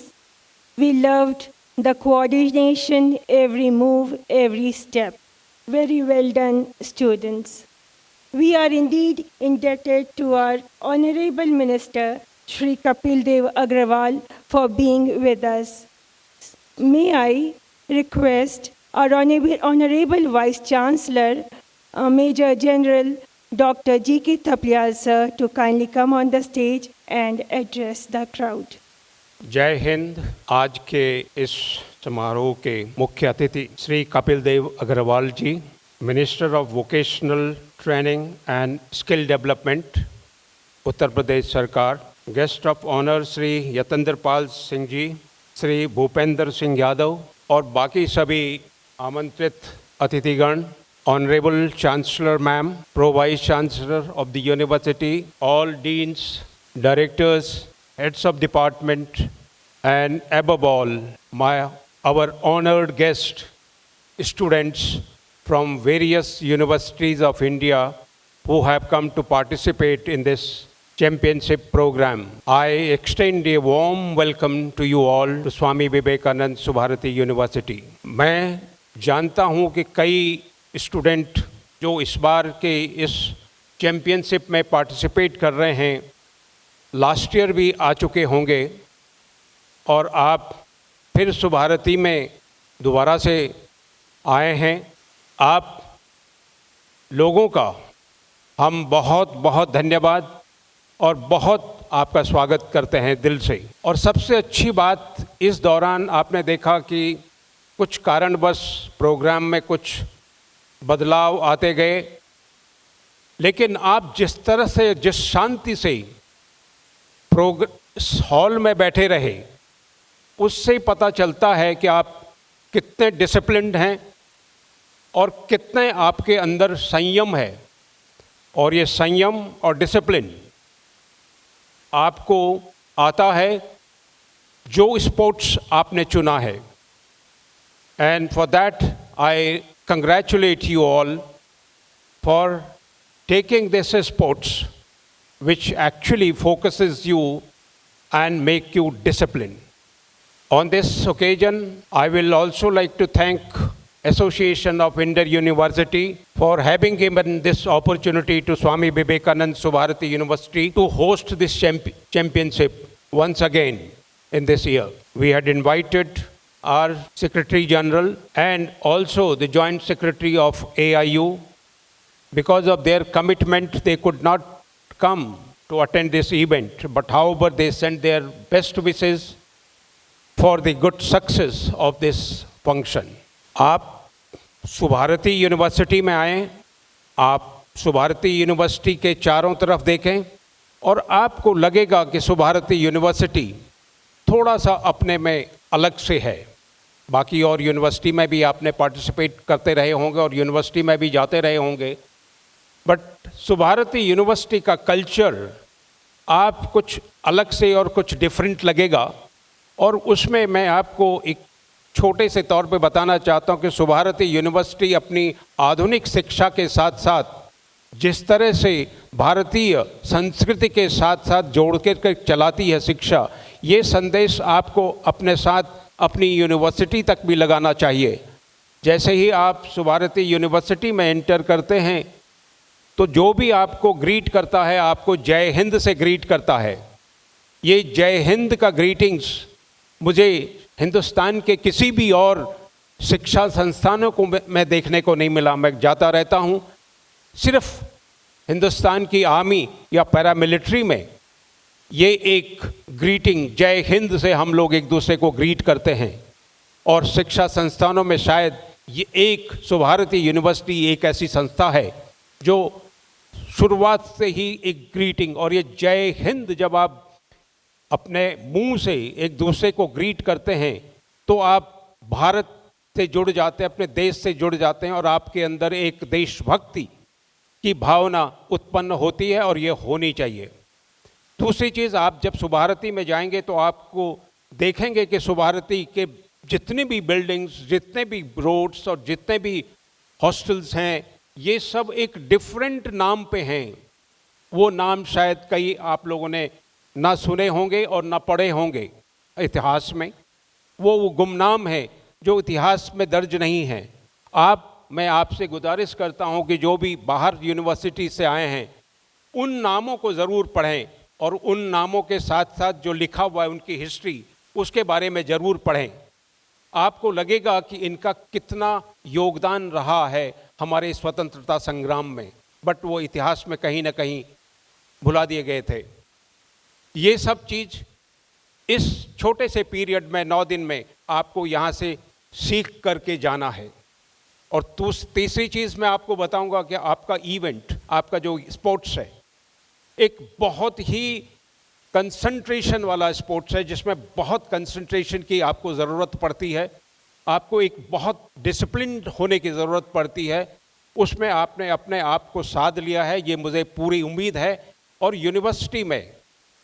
B: We loved the coordination, every move, every step. Very well done, students. We are indeed indebted to our Honorable Minister, Shri Kapil Dev Agrawal, for being with us. May I request our Honorable Vice Chancellor, Major General Dr. G.K. Thapliyal sir, to kindly come on the stage and address the crowd.
J: जय हिंद। आज के इस समारोह के मुख्य अतिथि Shri Kapil Dev Agarwal ji, minister of vocational training and skill development, Uttar Pradesh सरकार। Guest of honour Shri Yatendra Pal Singh ji, Shri Bhupendra Singh Yadav और बाकी सभी आमंत्रित अतिथिगण, honourable chancellor ma'am, pro vice chancellor of the university, all deans, directors, heads of department, and above all, our honored guest students from various universities of India who have come to participate in this championship program. I extend a warm welcome to you all to Swami Vivekanand Subharati University. मैं जानता हूँ कि कई student जो इस बार के इस championship में पार्टिसिपेट कर रहे हैं, लास्ट ईयर भी आ चुके होंगे और आप फिर सुभारती में दोबारा से आए हैं। आप लोगों का हम बहुत बहुत धन्यवाद और बहुत आपका स्वागत करते हैं दिल से। और सबसे अच्छी बात, इस दौरान आपने देखा कि कुछ कारणवश प्रोग्राम में कुछ बदलाव आते गए, लेकिन आप जिस तरह से, जिस शांति से हॉल में बैठे रहे, उससे ही पता चलता है कि आप कितने डिसिप्लिन्ड हैं और कितने आपके अंदर संयम है। और ये संयम और डिसिप्लिन आपको आता है जो स्पोर्ट्स आपने चुना है। And for that I congratulate you all for taking this sports which actually focuses you and make you disciplined. On this occasion, I will also like to thank Association of Inder University for having given this opportunity to Swami Vivekanand Subharati University to host this championship once again in this year. We had invited our Secretary General and also the Joint Secretary of AIU. Because of their commitment, they could not come to attend this event, but however they sent their best wishes for the good success of this function. आप Subharti university में आए, आप Subharti university के चारों तरफ देखें और आपको लगेगा कि सुभारती यूनिवर्सिटी थोड़ा सा अपने में अलग से है। बाकी और यूनिवर्सिटी में भी आपने पार्टिसिपेट करते रहे होंगे और यूनिवर्सिटी में भी जाते रहे होंगे, बट सुभारती यूनिवर्सिटी का कल्चर आप कुछ अलग से और कुछ डिफरेंट लगेगा। और उसमें मैं आपको एक छोटे से तौर पे बताना चाहता हूँ कि सुभारती यूनिवर्सिटी अपनी आधुनिक शिक्षा के साथ साथ जिस तरह से भारतीय संस्कृति के साथ साथ जोड़ कर चलाती है शिक्षा, ये संदेश आपको अपने साथ अपनी यूनिवर्सिटी तक भी लगाना चाहिए। जैसे ही आप सुभारती यूनिवर्सिटी में एंटर करते हैं तो जो भी आपको ग्रीट करता है, आपको जय हिंद से ग्रीट करता है। ये जय हिंद का ग्रीटिंग्स मुझे हिंदुस्तान के किसी भी और शिक्षा संस्थानों को मैं देखने को नहीं मिला। मैं जाता रहता हूँ, सिर्फ हिंदुस्तान की आर्मी या पैरामिलिट्री में ये एक ग्रीटिंग जय हिंद से हम लोग एक दूसरे को ग्रीट करते हैं। और शिक्षा संस्थानों में शायद ये एक सुभारती यूनिवर्सिटी एक ऐसी संस्था है जो शुरुआत से ही एक ग्रीटिंग और ये जय हिंद जब आप अपने मुंह से एक दूसरे को ग्रीट करते हैं तो आप भारत से जुड़ जाते हैं, अपने देश से जुड़ जाते हैं और आपके अंदर एक देशभक्ति की भावना उत्पन्न होती है और ये होनी चाहिए। दूसरी चीज़, आप जब सुभारती में जाएंगे तो आपको देखेंगे कि सुभारती के जितनी भी बिल्डिंग्स, जितने भी रोड्स और जितने भी हॉस्टल्स हैं, ये सब एक डिफरेंट नाम पे हैं। वो नाम शायद कई आप लोगों ने ना सुने होंगे और ना पढ़े होंगे इतिहास में। वो गुमनाम है जो इतिहास में दर्ज नहीं है। मैं आपसे गुजारिश करता हूं कि जो भी बाहर यूनिवर्सिटी से आए हैं उन नामों को ज़रूर पढ़ें और उन नामों के साथ साथ जो लिखा हुआ है उनकी हिस्ट्री, उसके बारे में ज़रूर पढ़ें। आपको लगेगा कि इनका कितना योगदान रहा है हमारे स्वतंत्रता संग्राम में, बट वो इतिहास में कहीं ना कहीं भुला दिए गए थे। ये सब चीज़ इस छोटे से पीरियड में 9 दिन में आपको यहाँ से सीख करके जाना है। और तीसरी चीज़ मैं आपको बताऊंगा कि आपका इवेंट, आपका जो स्पोर्ट्स है, एक बहुत ही कंसंट्रेशन वाला स्पोर्ट्स है जिसमें बहुत कंसंट्रेशन की आपको ज़रूरत पड़ती है। आपको एक बहुत डिसिप्लिन्ड होने की ज़रूरत पड़ती है। उसमें आपने अपने आप को साध लिया है, ये मुझे पूरी उम्मीद है। और यूनिवर्सिटी में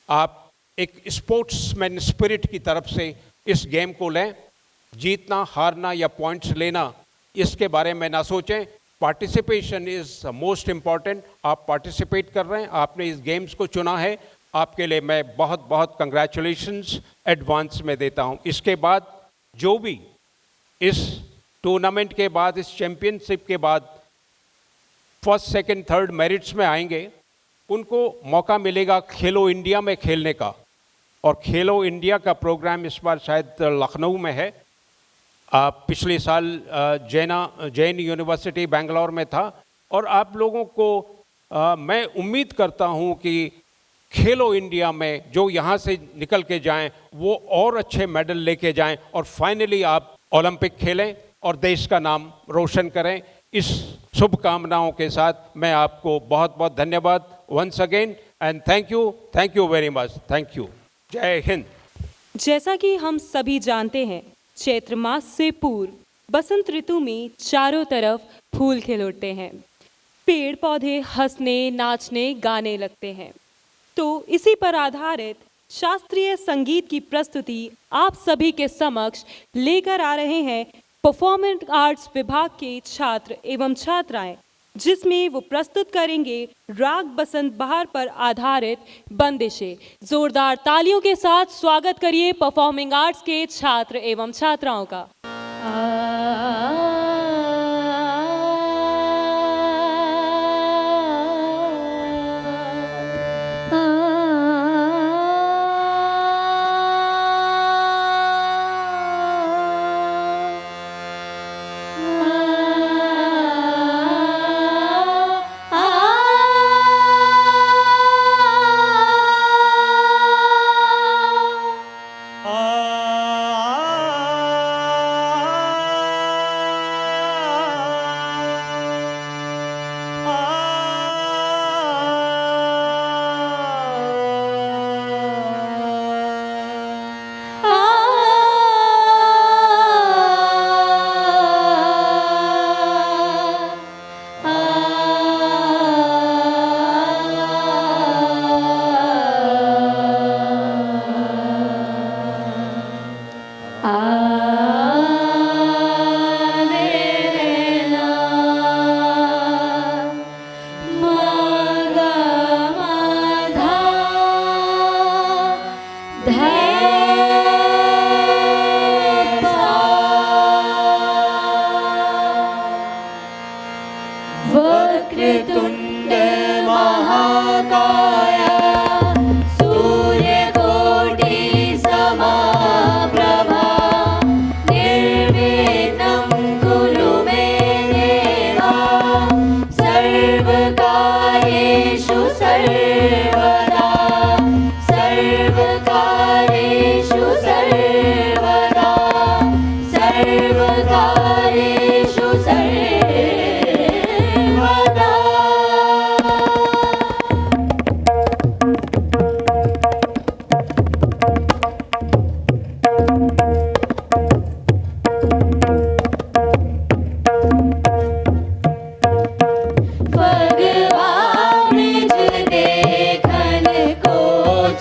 J: आप एक स्पोर्ट्समैन स्पिरिट की तरफ से इस गेम को लें। जीतना, हारना या पॉइंट्स लेना, इसके बारे में ना सोचें। Participation is most important. आप पार्टिसिपेट कर रहे हैं, आपने इस गेम्स को चुना है, आपके लिए मैं बहुत बहुत कंग्रेचुलेशंस एडवांस में देता हूं। इसके बाद जो भी इस टूर्नामेंट के बाद, इस चैम्पियनशिप के बाद फर्स्ट, सेकंड, थर्ड मेरिट्स में आएंगे, उनको मौका मिलेगा खेलो इंडिया में खेलने का। और खेलो इंडिया का प्रोग्राम इस बार शायद लखनऊ में है। पिछले साल जैन यूनिवर्सिटी बेंगलोर में था। और आप लोगों को मैं उम्मीद करता हूं कि खेलो इंडिया में जो यहाँ से निकल के जाएं वो और अच्छे मेडल लेके जाएं और फाइनली आप ओलंपिक खेलें और देश का नाम रोशन करें। इस शुभकामनाओं के साथ मैं आपको बहुत बहुत धन्यवाद once again and thank you very much. Thank you. जय हिंद।
A: जैसा कि हम सभी जानते हैं, चैत्र मास से पूर्व बसंत ऋतु में चारों तरफ फूल खिल उठते हैं, पेड़ पौधे हंसने, नाचने, गाने लगते हैं। तो इसी पर आधारित शास्त्रीय संगीत की प्रस्तुति आप सभी के समक्ष लेकर आ रहे हैं परफॉर्मिंग आर्ट्स विभाग के छात्र एवं छात्राएं, जिसमें वो प्रस्तुत करेंगे राग बसंत बहार पर आधारित बंदिशें। जोरदार तालियों के साथ स्वागत करिए परफॉर्मिंग आर्ट्स के छात्र एवं छात्राओं का।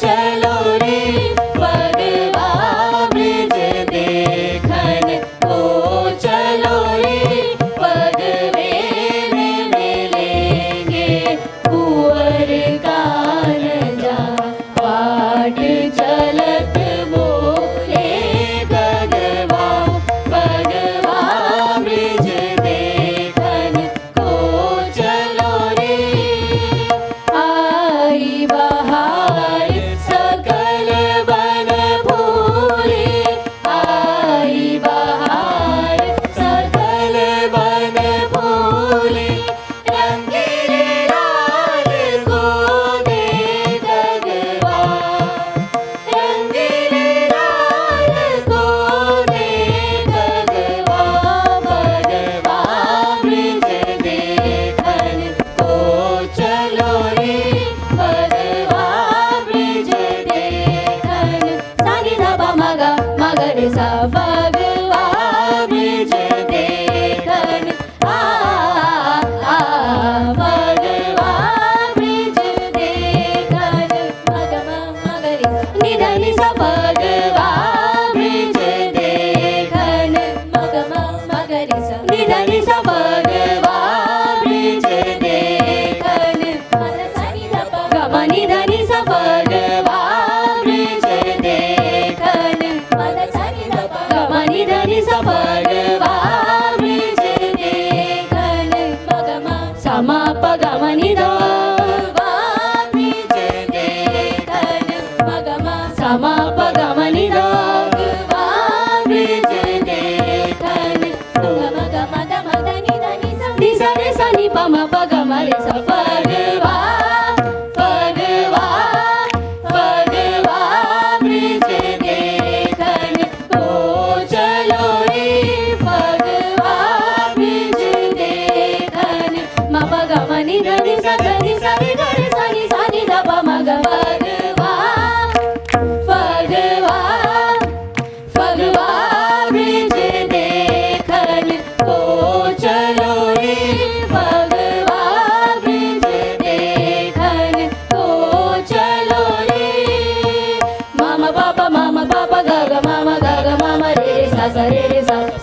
F: चलो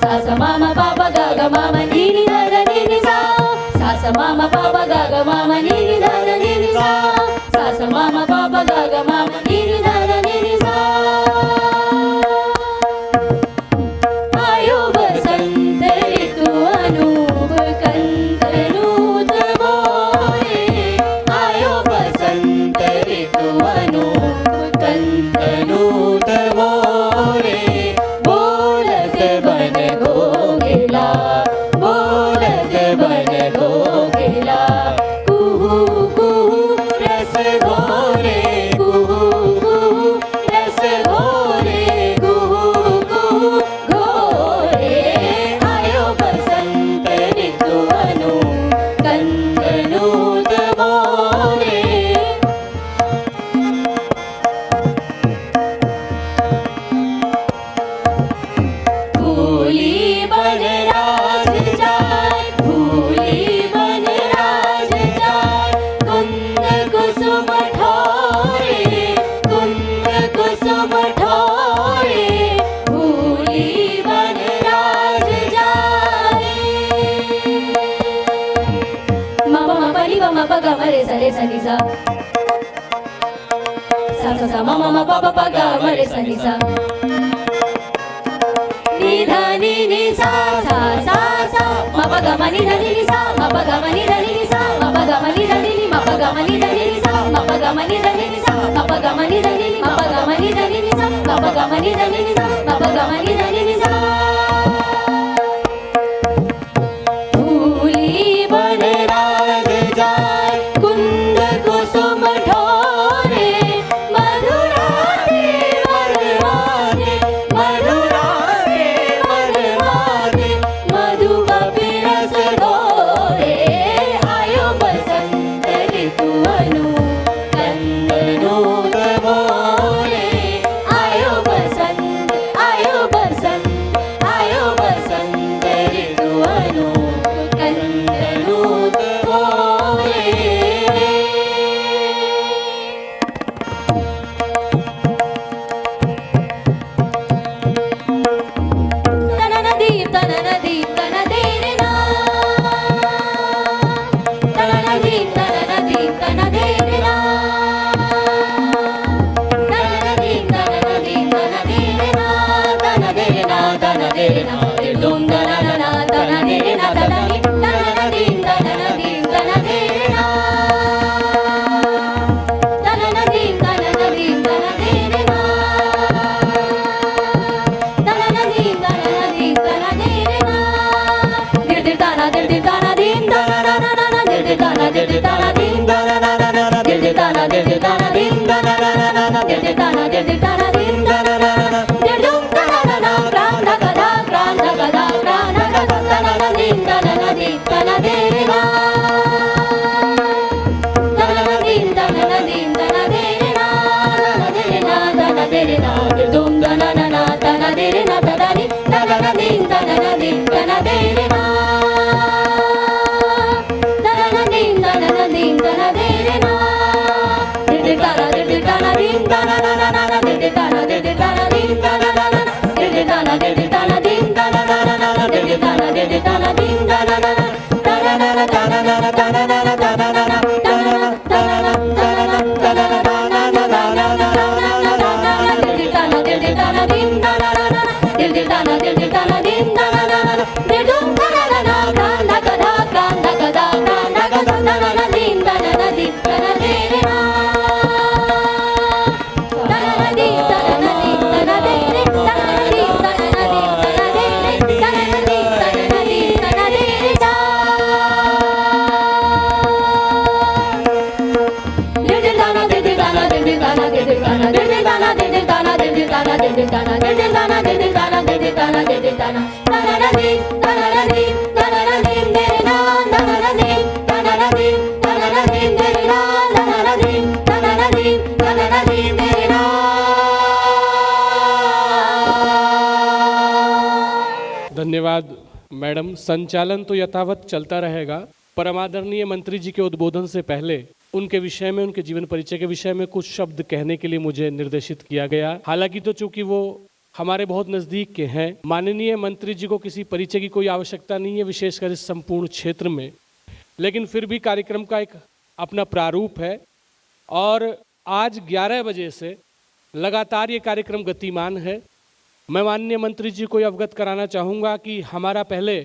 F: सा सा मा मा पा पा गा गा मा मा नी नी धा धा नी नी सा सा सा मा मा पा पा गा गा मा मा नी नी धा धा नी नी सा सा सा मा मा पा पा गा गा मा मा नी नी धा धा नी नी सा आयो बसंत ऋतु अनूप कंत नूत मोरे आयो बसंत ऋतु अनूप कंत नूत मोरे बोलत बन घोघिला बोलत बन घोघिला कुहू कुहू रस घोरे कुहू कुहू रस घोरे कुहू कुहू घोरे आयो बसंत ऋतु अनूप कंत नूत मोरे फूली बन राज जाय फूली बन राज जाय कुंद कुसुम ठोरे कुंद कुसुम ठोरे फूली बन राज जाय मम मम परि मम प ग म रे स रे स नि सा सा सा सा मम मम प प प ग म रे स नि सा नि ध नि नि सा सा सा सा म प ग म नि ध नि नि सा म प ग म नि ध नि नि सा म प ग म नि ध नि नि म प ग म नि ध नि नि सा म प ग म नि ध नि नि सा म प ग म नि ध नि नि म प ग म नि ध नि नि सा म प ग म नि ध नि नि सा म प ग म नि ध नि नि सा फूली बन राज जाय कुंद कुसुम ठोरे मधुराते मधुराते मधुराते मधुराते मधु कपि रस घोरे आयो बसंत ऋतु अनूप कंत नूत मोरे आयो बसंत आयो बसंत आयो बसंत ऋतु अनूप कंत नूत मोरे तनन दीप तनन दीप तन देरे ना तनन दीप तन देरे ना तनन दीप तन देरे ना तन देरे ना तन देरे ना तुम तनन ना तन देरे ना तननि तनन दीप तन देरे ना तनन दीप तन देरे ना
K: धन्यवाद मैडम। संचालन तो यथावत चलता रहेगा। परमादरणीय मंत्री जी के उद्बोधन से पहले उनके विषय में, उनके जीवन परिचय के विषय में कुछ शब्द कहने के लिए मुझे निर्देशित किया गया। हालांकि तो चूंकि वो हमारे बहुत नज़दीक के हैं। माननीय मंत्री जी को किसी परिचय की कोई आवश्यकता नहीं है, विशेषकर इस संपूर्ण क्षेत्र में, लेकिन फिर भी कार्यक्रम का एक अपना प्रारूप है और आज 11 बजे से लगातार ये कार्यक्रम गतिमान है। मैं माननीय मंत्री जी को अवगत कराना चाहूँगा कि हमारा पहले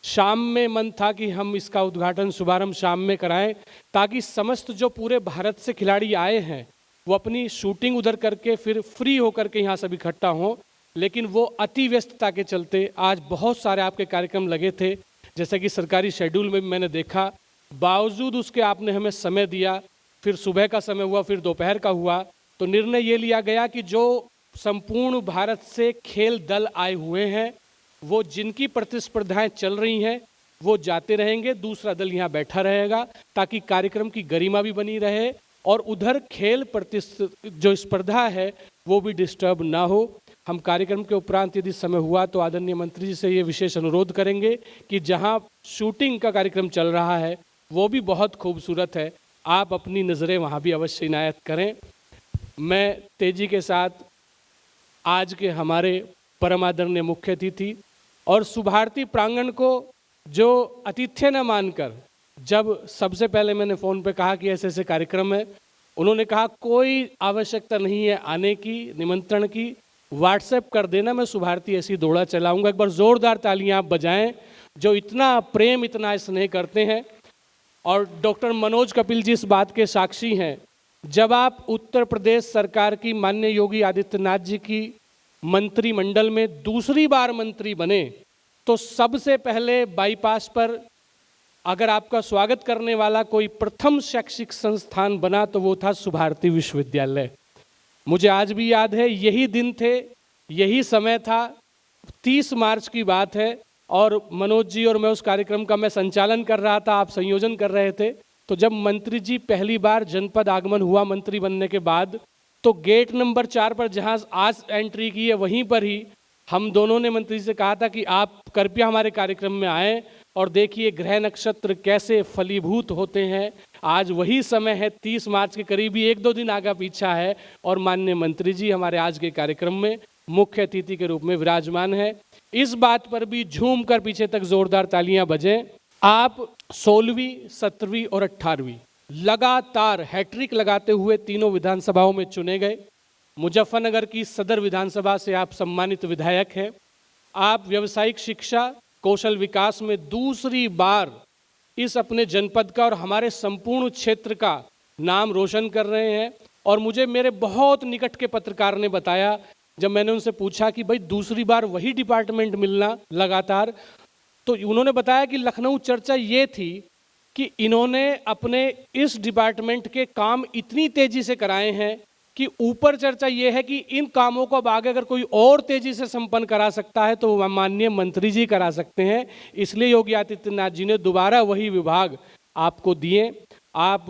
K: शाम में मन था कि हम इसका उद्घाटन शुभारंभ शाम में कराएं, ताकि समस्त जो पूरे भारत से खिलाड़ी आए हैं वो अपनी शूटिंग उधर करके फिर फ्री होकर के यहाँ सब इकट्ठा हों, लेकिन वो अति व्यस्तता के चलते आज बहुत सारे आपके कार्यक्रम लगे थे, जैसे कि सरकारी शेड्यूल में भी मैंने देखा, बावजूद उसके आपने हमें समय दिया, फिर सुबह का समय हुआ, फिर दोपहर का हुआ, तो निर्णय ये लिया गया कि जो संपूर्ण भारत से खेल दल आए हुए हैं वो जिनकी प्रतिस्पर्धाएं चल रही हैं वो जाते रहेंगे, दूसरा दल यहाँ बैठा रहेगा, ताकि कार्यक्रम की गरिमा भी बनी रहे और उधर खेल जो स्पर्धा है वो भी डिस्टर्ब ना हो। हम कार्यक्रम के उपरांत यदि समय हुआ तो आदरणीय मंत्री जी से ये विशेष अनुरोध करेंगे कि जहाँ शूटिंग का कार्यक्रम चल रहा है वो भी बहुत खूबसूरत है, आप अपनी नज़रें वहाँ भी अवश्य इनायत करें। मैं तेजी के साथ आज के हमारे परम आदरणीय मुख्य अतिथि और सुभारती प्रांगण को जो आतिथ्य न मानकर, जब सबसे पहले मैंने फ़ोन पे कहा कि ऐसे ऐसे कार्यक्रम है, उन्होंने कहा कोई आवश्यकता नहीं है आने की, निमंत्रण की, व्हाट्सएप कर देना, मैं सुभारती ऐसी दौड़ा चलाऊंगा। एक बार ज़ोरदार तालियां आप बजाएं, जो इतना प्रेम इतना स्नेह करते हैं। और डॉक्टर मनोज कपिल जी इस बात के साक्षी हैं, जब आप उत्तर प्रदेश सरकार की माननीय योगी आदित्यनाथ जी की मंत्रिमंडल में दूसरी बार मंत्री बने तो सबसे पहले बाईपास पर अगर आपका स्वागत करने वाला कोई प्रथम शैक्षिक संस्थान बना तो वो था सुभारती विश्वविद्यालय। मुझे आज भी याद है, यही दिन थे, यही समय था, 30 मार्च की बात है और मनोज जी और मैं उस कार्यक्रम का मैं संचालन कर रहा था, आप संयोजन कर रहे थे। तो जब मंत्री जी पहली बार जनपद आगमन हुआ मंत्री बनने के बाद, तो गेट नंबर 4 पर जहां आज एंट्री की है वहीं पर ही हम दोनों ने मंत्री से कहा था कि आप कृपया हमारे कार्यक्रम में आएं और देखिए ग्रह नक्षत्र कैसे फलीभूत होते हैं। आज वही समय है, 30 मार्च के करीब ही 1-2 दिन आगा पीछा है और माननीय मंत्री जी हमारे आज के कार्यक्रम में मुख्य अतिथि के रूप में विराजमान है। इस बात पर भी झूम कर पीछे तक जोरदार तालियां बजें। आप 16वीं, 17वीं और 18वीं लगातार हैट्रिक लगाते हुए तीनों विधानसभाओं में चुने गए। मुजफ्फरनगर की सदर विधानसभा से आप सम्मानित विधायक हैं। आप व्यावसायिक शिक्षा, कौशल विकास में दूसरी बार इस अपने जनपद का और हमारे संपूर्ण क्षेत्र का नाम रोशन कर रहे हैं। और मुझे मेरे बहुत निकट के पत्रकार ने बताया, जब मैंने उनसे पूछा कि भाई दूसरी बार वही डिपार्टमेंट मिलना लगातार, तो उन्होंने बताया कि लखनऊ चर्चा ये थी कि इन्होंने अपने इस डिपार्टमेंट के काम इतनी तेजी से कराए हैं कि ऊपर चर्चा ये है कि इन कामों को अब आगे अगर कोई और तेजी से संपन्न करा सकता है तो माननीय मंत्री जी करा सकते हैं। इसलिए योगी आदित्यनाथ जी ने दोबारा वही विभाग आपको दिए। आप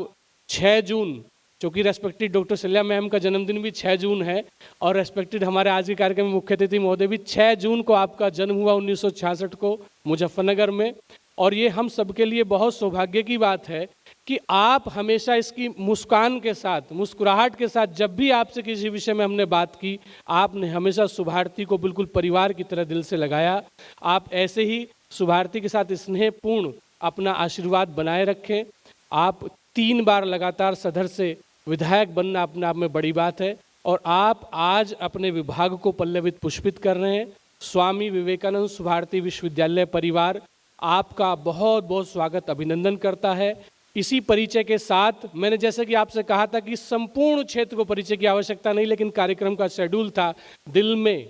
K: 6 जून, क्योंकि रेस्पेक्टेड डॉक्टर सल्या मैम का जन्मदिन भी 6 जून है और रेस्पेक्टेड हमारे आज के कार्यक्रम में मुख्य अतिथि महोदय भी 6 जून को आपका जन्म हुआ 1966 को मुजफ्फरनगर में। और ये हम सबके लिए बहुत सौभाग्य की बात है कि आप हमेशा इसकी मुस्कान के साथ, मुस्कुराहट के साथ, जब भी आपसे किसी विषय में हमने बात की, आपने हमेशा सुभारती को बिल्कुल परिवार की तरह दिल से लगाया। आप ऐसे ही सुभारती के साथ स्नेहपूर्ण अपना आशीर्वाद बनाए रखें। आप 3 बार लगातार सदर से विधायक बनना अपने आप में बड़ी बात है और आप आज अपने विभाग को पल्लवित पुष्पित कर रहे हैं। स्वामी विवेकानंद सुभारती विश्वविद्यालय परिवार आपका बहुत बहुत स्वागत, अभिनंदन करता है। इसी परिचय के साथ मैंने जैसे कि आपसे कहा था कि संपूर्ण क्षेत्र को परिचय की आवश्यकता नहीं, लेकिन कार्यक्रम का शेड्यूल था, दिल में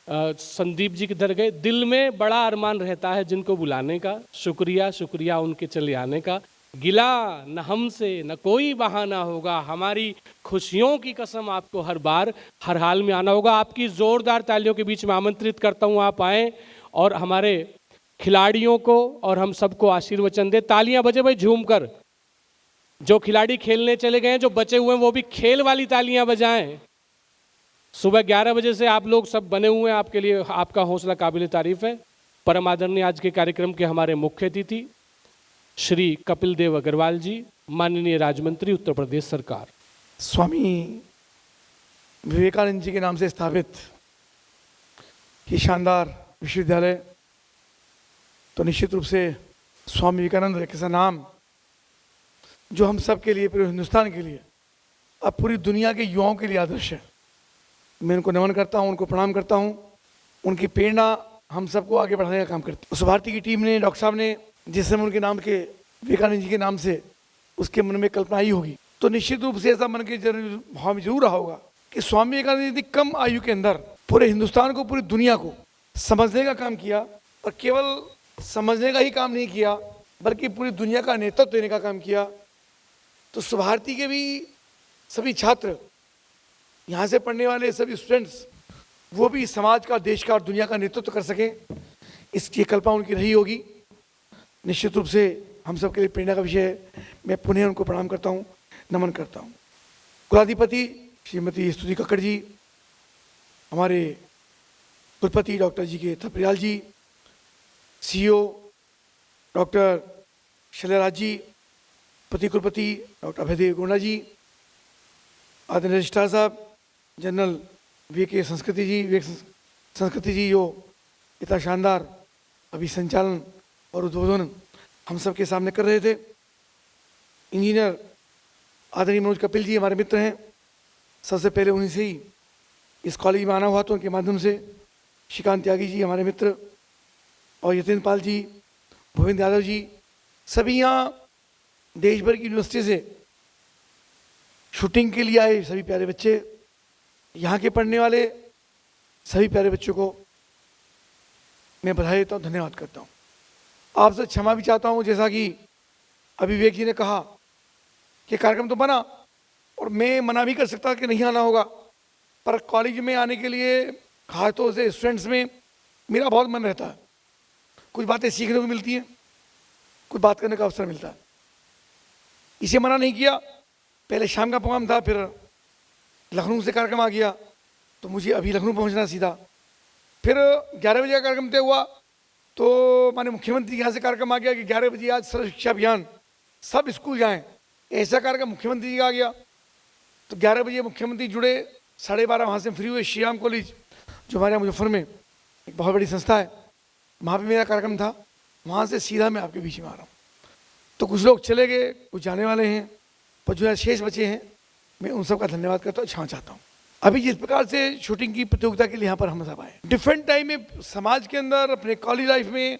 K: संदीप जी किधर गए, दिल में बड़ा अरमान रहता है जिनको बुलाने का, शुक्रिया शुक्रिया उनके चले आने का। गिला न हमसे न कोई बहाना होगा, हमारी खुशियों की कसम आपको हर बार हर हाल में आना होगा। आपकी जोरदार तालियों के बीच में आमंत्रित करता हूँ आप आएँ और हमारे खिलाड़ियों को और हम सबको आशीर्वचन दे। तालियां बजे भाई झूम कर। जो खिलाड़ी खेलने चले गए हैं, जो बचे हुए हैं, वो भी खेल वाली तालियां बजाएं। सुबह 11 बजे से आप लोग सब बने हुए हैं, आपके लिए आपका हौसला काबिल तारीफ है। परम आदरणीय आज के कार्यक्रम के हमारे मुख्य अतिथि श्री कपिल देव अग्रवाल जी, माननीय राज्य मंत्री उत्तर प्रदेश सरकार।
L: स्वामी विवेकानंद जी के नाम से स्थापित ये शानदार विश्वविद्यालय, तो निश्चित रूप से स्वामी विवेकानंद एक ऐसा नाम जो हम सब के लिए, पूरे हिंदुस्तान के लिए, अब पूरी दुनिया के युवाओं के लिए आदर्श है। मैं उनको नमन करता हूँ, उनको प्रणाम करता हूँ। उनकी प्रेरणा हम सबको आगे बढ़ाने का काम करती है। उस भारती की टीम ने, डॉक्टर साहब ने जिस समय उनके नाम के, विवेकानंद जी के नाम से उसके मन में कल्पना आई होगी, तो निश्चित रूप से ऐसा मन के भाव में जरूर रहा होगा कि स्वामी विवेकानंद जी ने कम आयु के अंदर पूरे हिंदुस्तान को, पूरी दुनिया को समझने का काम किया, और केवल समझने का ही काम नहीं किया बल्कि पूरी दुनिया का नेतृत्व देने का काम किया। तो सुभारती के भी सभी छात्र, यहाँ से पढ़ने वाले सभी स्टूडेंट्स, वो भी समाज का, देश का और दुनिया का नेतृत्व कर सकें, इसकी कल्पना उनकी रही होगी। निश्चित रूप से हम सब के लिए प्रेरणा का विषय है। मैं पुनः उनको प्रणाम करता हूँ, नमन करता हूँ। कुलाधिपति श्रीमती स्तुति कक्कड़ जी, हमारे कुलपति डॉक्टर जी के थपरियाल जी, सीईओ डॉक्टर शैलराज जी, प्रति कुलपति डॉक्टर अभयदेव गोंडा जी, आदरणीय रजिस्ट्रार साहब, जनरल विवेक संस्कृति जी, जो इतना शानदार अभी संचालन और उद्बोधन हम सब के सामने कर रहे थे। इंजीनियर आदरणीय मनोज कपिल जी हमारे मित्र हैं, सबसे पहले उन्हीं से ही इस कॉलेज में आना हुआ, तो उनके माध्यम से श्रीकांत त्यागी जी हमारे मित्र, और यतेंद्र पाल जी, भूपेंद्र यादव जी, सभी यहाँ देश भर की यूनिवर्सिटी से शूटिंग के लिए आए सभी प्यारे बच्चे, यहाँ के पढ़ने वाले सभी प्यारे बच्चों को मैं बधाई देता हूँ, धन्यवाद करता हूँ। आपसे क्षमा भी चाहता हूँ, जैसा कि अभी विवेक जी ने कहा कि कार्यक्रम तो बना और मैं मना भी कर सकता कि नहीं आना होगा, पर कॉलेज में आने के लिए खासतौर से स्टूडेंट्स में मेरा बहुत मन रहता है। कुछ बातें सीखने को मिलती हैं, कुछ बात करने का अवसर मिलता है, इसे मना नहीं किया। पहले शाम का प्रोग्राम था, फिर लखनऊ से कार्यक्रम आ गया, तो मुझे अभी लखनऊ पहुंचना सीधा। फिर 11 बजे का कार्यक्रम तय हुआ, तो माननीय मुख्यमंत्री यहाँ से कार्यक्रम आ गया कि 11 बजे आज सर्व शिक्षा अभियान, सब स्कूल जाएं, ऐसा कार्यक्रम मुख्यमंत्री जी का आ गया। तो 11 बजे मुख्यमंत्री जुड़े, 12:30 वहाँ से फ्री हुए। श्री राम कॉलेज जो हमारे यहाँ मुजफ्फर में एक बहुत बड़ी संस्था है, वहाँ पर मेरा कार्यक्रम था, वहाँ से सीधा मैं आपके बीच में आ रहा हूँ। तो कुछ लोग चले गए, कुछ जाने वाले हैं, पर जो है शेष बचे हैं, मैं उन सब का धन्यवाद करता हूँ, क्षमा चाहता हूँ। अभी जिस प्रकार से शूटिंग की प्रतियोगिता के लिए यहाँ पर हम सब आए, डिफरेंट टाइम में समाज के अंदर, अपने कॉलेज लाइफ में,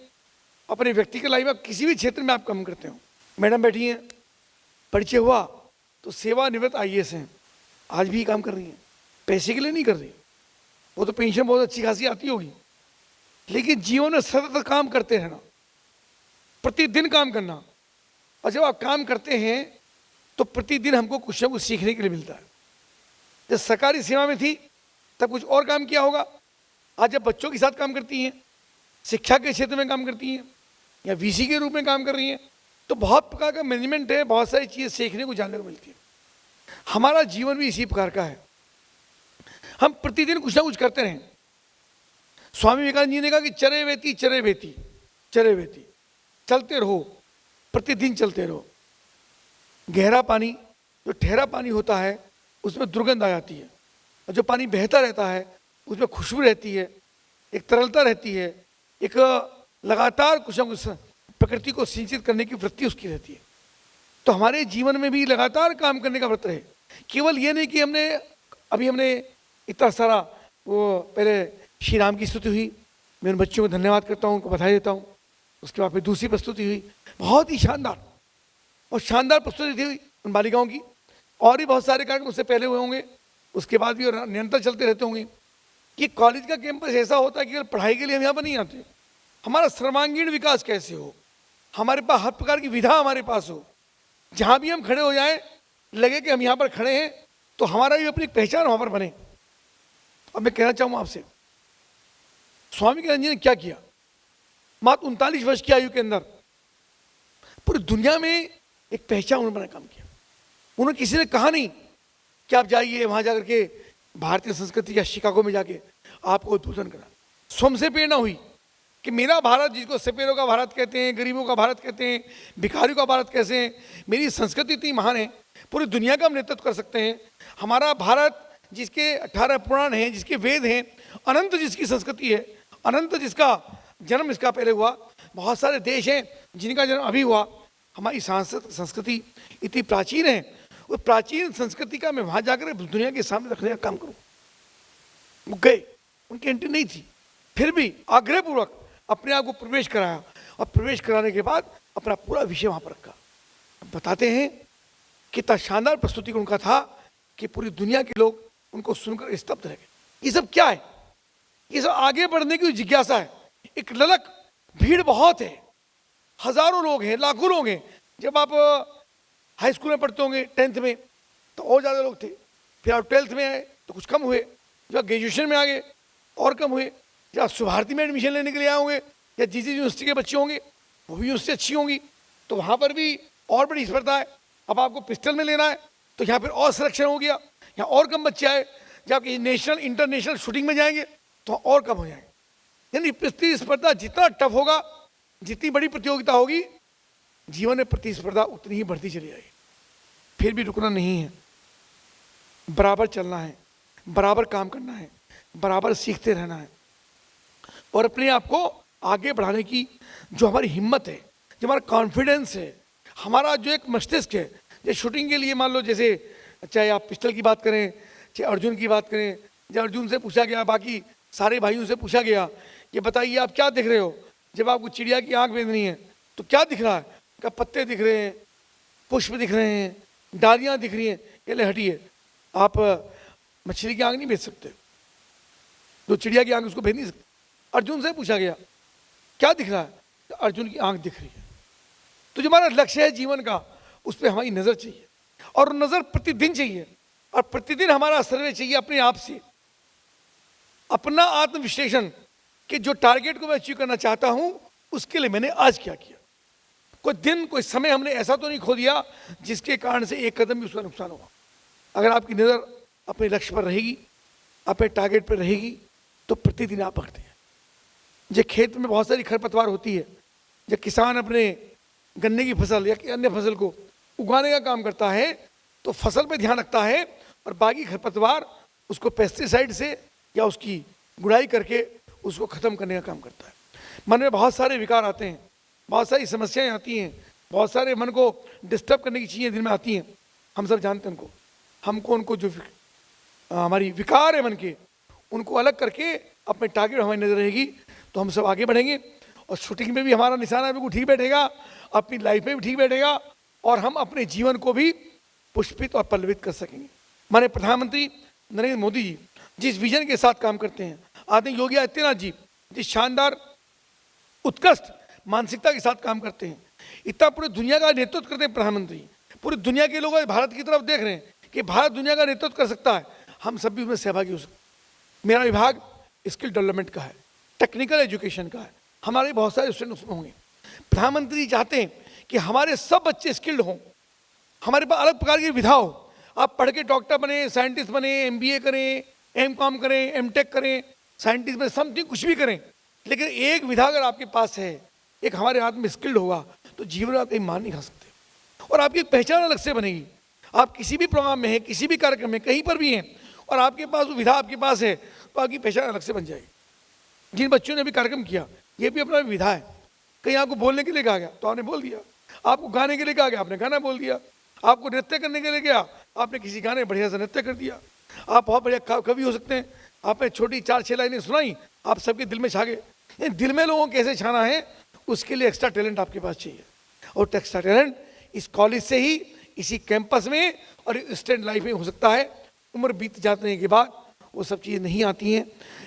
L: अपने व्यक्तिगत लाइफ में, किसी भी क्षेत्र में आप काम करते हो। मैडम बैठी हैं, परिचय हुआ तो सेवानिवृत्त IAS हैं, आज भी काम कर रही हैं, पैसे के लिए नहीं कर रही, वो तो पेंशन बहुत अच्छी खासी आती होगी, लेकिन जीवन में सतत काम करते रहना, प्रतिदिन काम करना। और जब आप काम करते हैं तो प्रतिदिन हमको कुछ न कुछ सीखने के लिए मिलता है। जब सरकारी सेवा में थी तब कुछ और काम किया होगा, आज जब बच्चों के साथ काम करती हैं, शिक्षा के क्षेत्र में काम करती हैं, या VC के रूप में काम कर रही हैं, तो बहुत प्रकार का मैनेजमेंट है, बहुत सारी चीज़ें सीखने को, जानने को मिलती है। हमारा जीवन भी इसी प्रकार का है, हम प्रतिदिन कुछ ना कुछ करते रहें। स्वामी विवेकानंद जी ने कहा कि चरे वेती चरे वेती चरे वेती, चलते रहो, प्रतिदिन चलते रहो। गहरा पानी, जो ठहरा पानी होता है, उसमें दुर्गंध आ जाती है, और जो पानी बहता रहता है उसमें खुशबू रहती है, एक तरलता रहती है, एक लगातार कुछ न कुछ प्रकृति को सिंचित करने की वृत्ति उसकी रहती है। तो हमारे जीवन में भी लगातार काम करने का व्रत रहे, केवल ये नहीं कि हमने इतना सारा, वो पहले श्री राम की स्तुति हुई, मैं उन बच्चों को धन्यवाद करता हूँ, उनको बधाई देता हूँ। उसके बाद फिर दूसरी प्रस्तुति हुई, बहुत ही शानदार और शानदार प्रस्तुति थी उन बालिकाओं की, और भी बहुत सारे कार्यक्रम उससे पहले हुए होंगे, उसके बाद भी और निरंतर चलते रहते होंगे। कि कॉलेज का कैंपस ऐसा होता है कि केवल पढ़ाई के लिए हम यहाँ पर नहीं आते, हमारा सर्वांगीण विकास कैसे हो, हमारे पास हर प्रकार की विधा हमारे पास हो, जहाँ भी हम खड़े हो जाएं लगे कि हम यहाँ पर खड़े हैं, तो हमारा भी अपनी पहचान वहाँ पर बने। अब मैं कहना चाहूँ आपसे, स्वामी विवेकानंद जी ने क्या किया, मात्र 39 वर्ष की आयु के अंदर पूरी दुनिया में एक पहचान उन्होंने काम किया। उन्होंने किसी ने कहा नहीं कि आप जाइए वहाँ जाकर के भारतीय संस्कृति या शिकागो में जाके आपको उद्बोधन करा। स्वयं से प्रेरणा हुई कि मेरा भारत, जिसको सपेरों का भारत कहते हैं, गरीबों का भारत कहते हैं, भिखारियों का भारत कैसे हैं, मेरी संस्कृति इतनी महान है, पूरी दुनिया का हम नेतृत्व कर सकते हैं। हमारा भारत जिसके 18 पुराण हैं, जिसके वेद हैं, अनंत जिसकी संस्कृति है, अनंत जिसका जन्म इसका पहले हुआ, बहुत सारे देश हैं जिनका जन्म अभी हुआ। हमारी संस्कृति इतनी प्राचीन है, उस प्राचीन संस्कृति का मैं वहाँ जाकर दुनिया के सामने रखने का काम करूँ। वो गए, उनकी एंट्री नहीं थी, फिर भी आग्रहपूर्वक अपने आप को प्रवेश कराया और प्रवेश कराने के बाद अपना पूरा विषय वहाँ पर रखा। बताते हैं कितना शानदार प्रस्तुति उनका था कि पूरी दुनिया के लोग उनको सुनकर स्तब्ध रह गए। ये सब क्या है? ये सब आगे बढ़ने की जिज्ञासा है, एक ललक। भीड़ बहुत है, हजारों लोग हैं, लाखों लोग हैं। जब आप हाई स्कूल में पढ़ते होंगे 10th में तो और ज़्यादा लोग थे, फिर आप 12th में आए तो कुछ कम हुए, जब आप ग्रेजुएशन में आ गए और कम हुए, जब आप सुभारती में एडमिशन लेने के लिए आए होंगे या जिस यूनिवर्सिटी के बच्चे होंगे वो भी यूनिवर्सिटी अच्छी होंगी तो वहाँ पर भी और बड़ी स्पर्धा है। अब आपको पिस्टल में लेना है तो यहाँ पर और सिलेक्शन हो गया, यहाँ और कम बच्चे आए। जब आप नेशनल इंटरनेशनल शूटिंग में जाएंगे तो और कम हो जाएंगे। यानी प्रतिस्पर्धा जितना टफ होगा, जितनी बड़ी प्रतियोगिता होगी, जीवन में प्रतिस्पर्धा उतनी ही बढ़ती चली जाएगी। फिर भी रुकना नहीं है, बराबर चलना है, बराबर काम करना है, बराबर सीखते रहना है और अपने आप को आगे बढ़ाने की जो हमारी हिम्मत है, जो हमारा कॉन्फिडेंस है, हमारा जो एक मस्तिष्क है। जैसे शूटिंग के लिए मान लो, जैसे चाहे आप पिस्टल की बात करें, चाहे अर्जुन की बात करें, जब अर्जुन से पूछा गया, बाकी सारे भाइयों से पूछा गया, ये बताइए आप क्या दिख रहे हो? जब आपको चिड़िया की आंख बेचनी है तो क्या दिख रहा है? क्या पत्ते दिख रहे हैं, पुष्प दिख रहे हैं, डालियाँ दिख रही हैं। ये ले हटिए, आप मछली की आंख नहीं बेच सकते, जो चिड़िया की आंख उसको भेज नहीं सकते। अर्जुन से पूछा गया क्या दिख रहा है? तो अर्जुन की आंख दिख रही है। तो जो हमारा लक्ष्य है जीवन का, उस पर हमारी नज़र चाहिए और नज़र प्रतिदिन चाहिए और प्रतिदिन हमारा सर्वे चाहिए अपने आप से, अपना आत्मविश्लेषण कि जो टारगेट को मैं अचीव करना चाहता हूं उसके लिए मैंने आज क्या किया। कोई दिन कोई समय हमने ऐसा तो नहीं खो दिया जिसके कारण से एक कदम भी उसका नुकसान होगा। अगर आपकी नज़र अपने लक्ष्य पर रहेगी, अपने टारगेट पर रहेगी, तो प्रतिदिन आप बढ़ते हैं। जब खेत में बहुत सारी खरपतवार होती है, जब किसान अपने गन्ने की फसल या अन्य फसल को उगाने का काम करता है तो फसल पे ध्यान रखता है और बाकी खरपतवार उसको पेस्टिसाइड से या उसकी गुड़ाई करके उसको ख़त्म करने का काम करता है। मन में बहुत सारे विकार आते हैं, बहुत सारी समस्याएं आती हैं, बहुत सारे मन को डिस्टर्ब करने की चीज़ें दिन में आती हैं। हम सब जानते हैं हमको उनको जो हमारी विकार है मन के, उनको अलग करके अपने टारगेट हमारी नजर रहेगी तो हम सब आगे बढ़ेंगे और शूटिंग में भी हमारा निशाना बिल्कुल ठीक बैठेगा, अपनी लाइफ में भी ठीक बैठेगा और हम अपने जीवन को भी पुष्पित और पल्लवित कर सकेंगे। माननीय प्रधानमंत्री नरेंद्र मोदी जी जिस विजन के साथ काम करते हैं, आदरणीय योगी आदित्यनाथ जी जिस शानदार उत्कृष्ट मानसिकता के साथ काम करते हैं, इतना पूरी दुनिया का नेतृत्व करते हैं प्रधानमंत्री, पूरी दुनिया के लोग भारत की तरफ देख रहे हैं कि भारत दुनिया का नेतृत्व कर सकता है, हम सब भी उसमें सहभागी हो सकते हैं। मेरा विभाग स्किल डेवलपमेंट का है, टेक्निकल एजुकेशन का है, हमारे बहुत सारे स्टूडेंट उसमें होंगे। प्रधानमंत्री चाहते हैं कि हमारे सब बच्चे स्किल्ड हों, हमारे पास अलग प्रकार की विधा हो। आप पढ़ के डॉक्टर बने, साइंटिस्ट बने, MBA करें, M.Com करें, M.Tech करें, साइंटिस्ट में समथिंग कुछ भी करें, लेकिन एक विधा अगर आपके पास है, एक हमारे हाथ में स्किल्ड होगा तो जीवन में आप कहीं मार नहीं खा सकते और आपकी पहचान अलग से बनेगी। आप किसी भी प्रोग्राम में हैं, किसी भी कार्यक्रम में, कहीं पर भी हैं और आपके पास वो विधा आपके पास है तो आपकी पहचान अलग से बन जाएगी। जिन बच्चों ने भी कार्यक्रम किया, ये भी अपना विधा है। कहीं आपको बोलने के लिए कहा गया तो आपने बोल दिया, आपको गाने के लिए कहा गया आपने गाना बोल दिया, आपको नृत्य करने के लिए गया आपने किसी गाने बढ़िया से नृत्य कर दिया। आप बहुत बढ़िया कवि हो सकते हैं, आपने छोटी 4-6 लाइनें सुनाई, आप सबके दिल में छा गए। दिल में लोगों को कैसे छाना है उसके लिए एक्स्ट्रा टैलेंट आपके पास चाहिए और एक्स्ट्रा टैलेंट इस कॉलेज से ही, इसी कैंपस में और स्टूडेंट लाइफ में हो सकता है। उम्र बीत जाने के बाद वो सब चीज़ें नहीं आती हैं।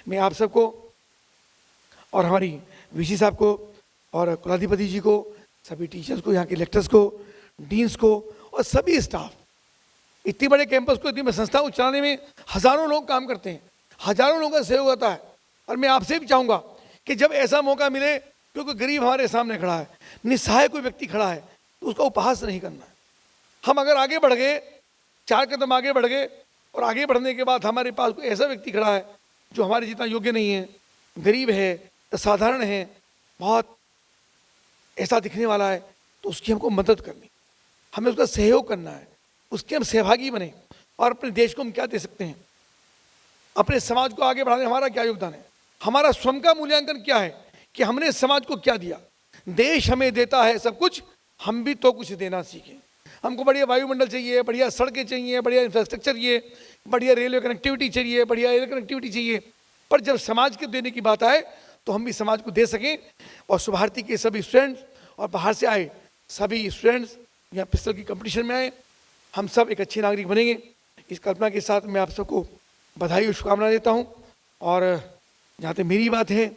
L: मैं आप सबको और हमारी VC साहब को और कुलाधिपति जी को, सभी टीचर्स को, यहाँ के लेक्चर्स को, डीन्स को और सभी स्टाफ, इतनी बड़े कैंपस को, इतनी बड़ी संस्था को चलाने में हज़ारों लोग काम करते हैं, हज़ारों लोगों का सहयोग होता है। और मैं आपसे भी चाहूँगा कि जब ऐसा मौका मिले, क्योंकि गरीब हमारे सामने खड़ा है, निस्सहाय कोई व्यक्ति खड़ा है, तो उसका उपहास नहीं करना है। हम अगर आगे बढ़ गए, 4 कदम आगे बढ़ गए और आगे बढ़ने के बाद हमारे पास कोई ऐसा व्यक्ति खड़ा है जो हमारे जितना योग्य नहीं है, गरीब है, साधारण है, बहुत ऐसा दिखने वाला है, तो उसकी हमको मदद करनी, हमें उसका सहयोग करना है, उसके हम सहभागी बने और अपने देश को हम क्या दे सकते हैं। अपने समाज को आगे बढ़ाने में हमारा क्या योगदान है, हमारा स्वयं का मूल्यांकन क्या है कि हमने समाज को क्या दिया। देश हमें देता है सब कुछ, हम भी तो कुछ देना सीखें। हमको बढ़िया वायुमंडल चाहिए, बढ़िया सड़कें चाहिए, बढ़िया इंफ्रास्ट्रक्चर चाहिए, बढ़िया रेलवे कनेक्टिविटी चाहिए, बढ़िया एयर कनेक्टिविटी चाहिए, पर जब समाज के देने की बात आए तो हम भी समाज को दे सकें। और सुभारती के सभी स्टूडेंट्स और बाहर से आए सभी स्टूडेंट्स यहाँ पिस्टल की कंपटीशन में आए, हम सब एक अच्छे नागरिक बनेंगे, इस कल्पना के साथ मैं आप सबको बधाई और शुभकामनाएं देता हूँ। और जहाँ तक मेरी बात है,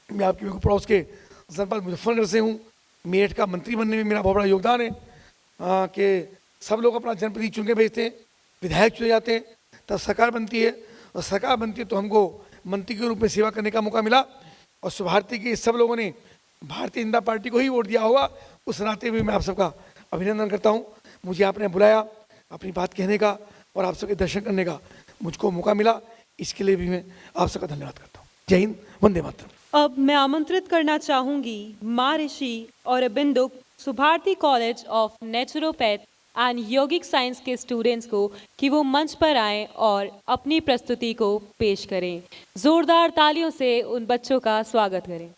L: मैं आपके पड़ोस के जनपद मुजफ्फरनगर से हूँ। मेरठ का मंत्री बनने में मेरा बहुत बड़ा योगदान है कि सब लोग अपना जनप्रतिनिधि चुन के भेजते हैं, विधायक चुने जाते हैं, तब सरकार बनती है, और सरकार बनती है तो हमको मंत्री के रूप में सेवा करने का मौका मिला। और सुभारती के सब लोगों ने भारतीय जनता पार्टी को ही वोट दिया होगा, उस नाते भी मैं आप सबका अभिनंदन करता हूँ। मुझे आपने बुलाया, अपनी बात कहने का और आप सबके दर्शन करने का मुझको मौका मिला, इसके लिए भी मैं आप सबका धन्यवाद करता हूँ। जय हिंद, वंदे मातरम।
A: अब मैं आमंत्रित करना चाहूंगी महर्षि Aurobindo Subharti college of naturopath and yogic science के स्टूडेंट्स को कि वो मंच पर आएं और अपनी प्रस्तुति को पेश करें। जोरदार तालियों से उन बच्चों का स्वागत करें।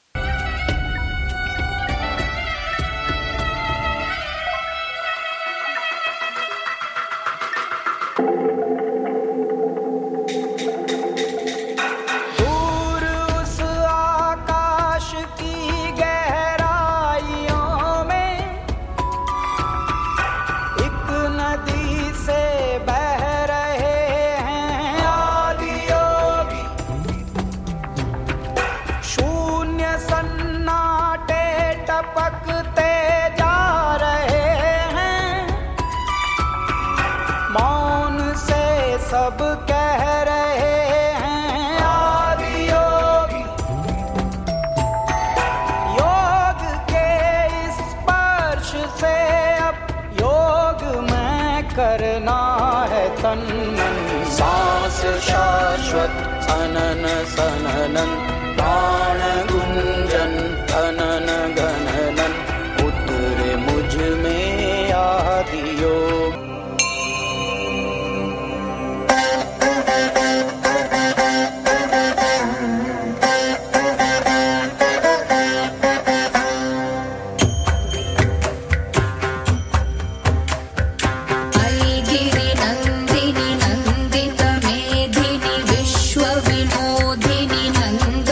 M: सब कह रहे हैं आदि योगी, योग के स्पर्श से अब योग में करना है तन मन। सांस शाश्वत अनन सननन, प्राण गुंजन अनन गणनन, उतरे मुझ में आदि योग।
F: नंदिनी नंदित मेधिनी विश्व विनोदिनी नंदिनी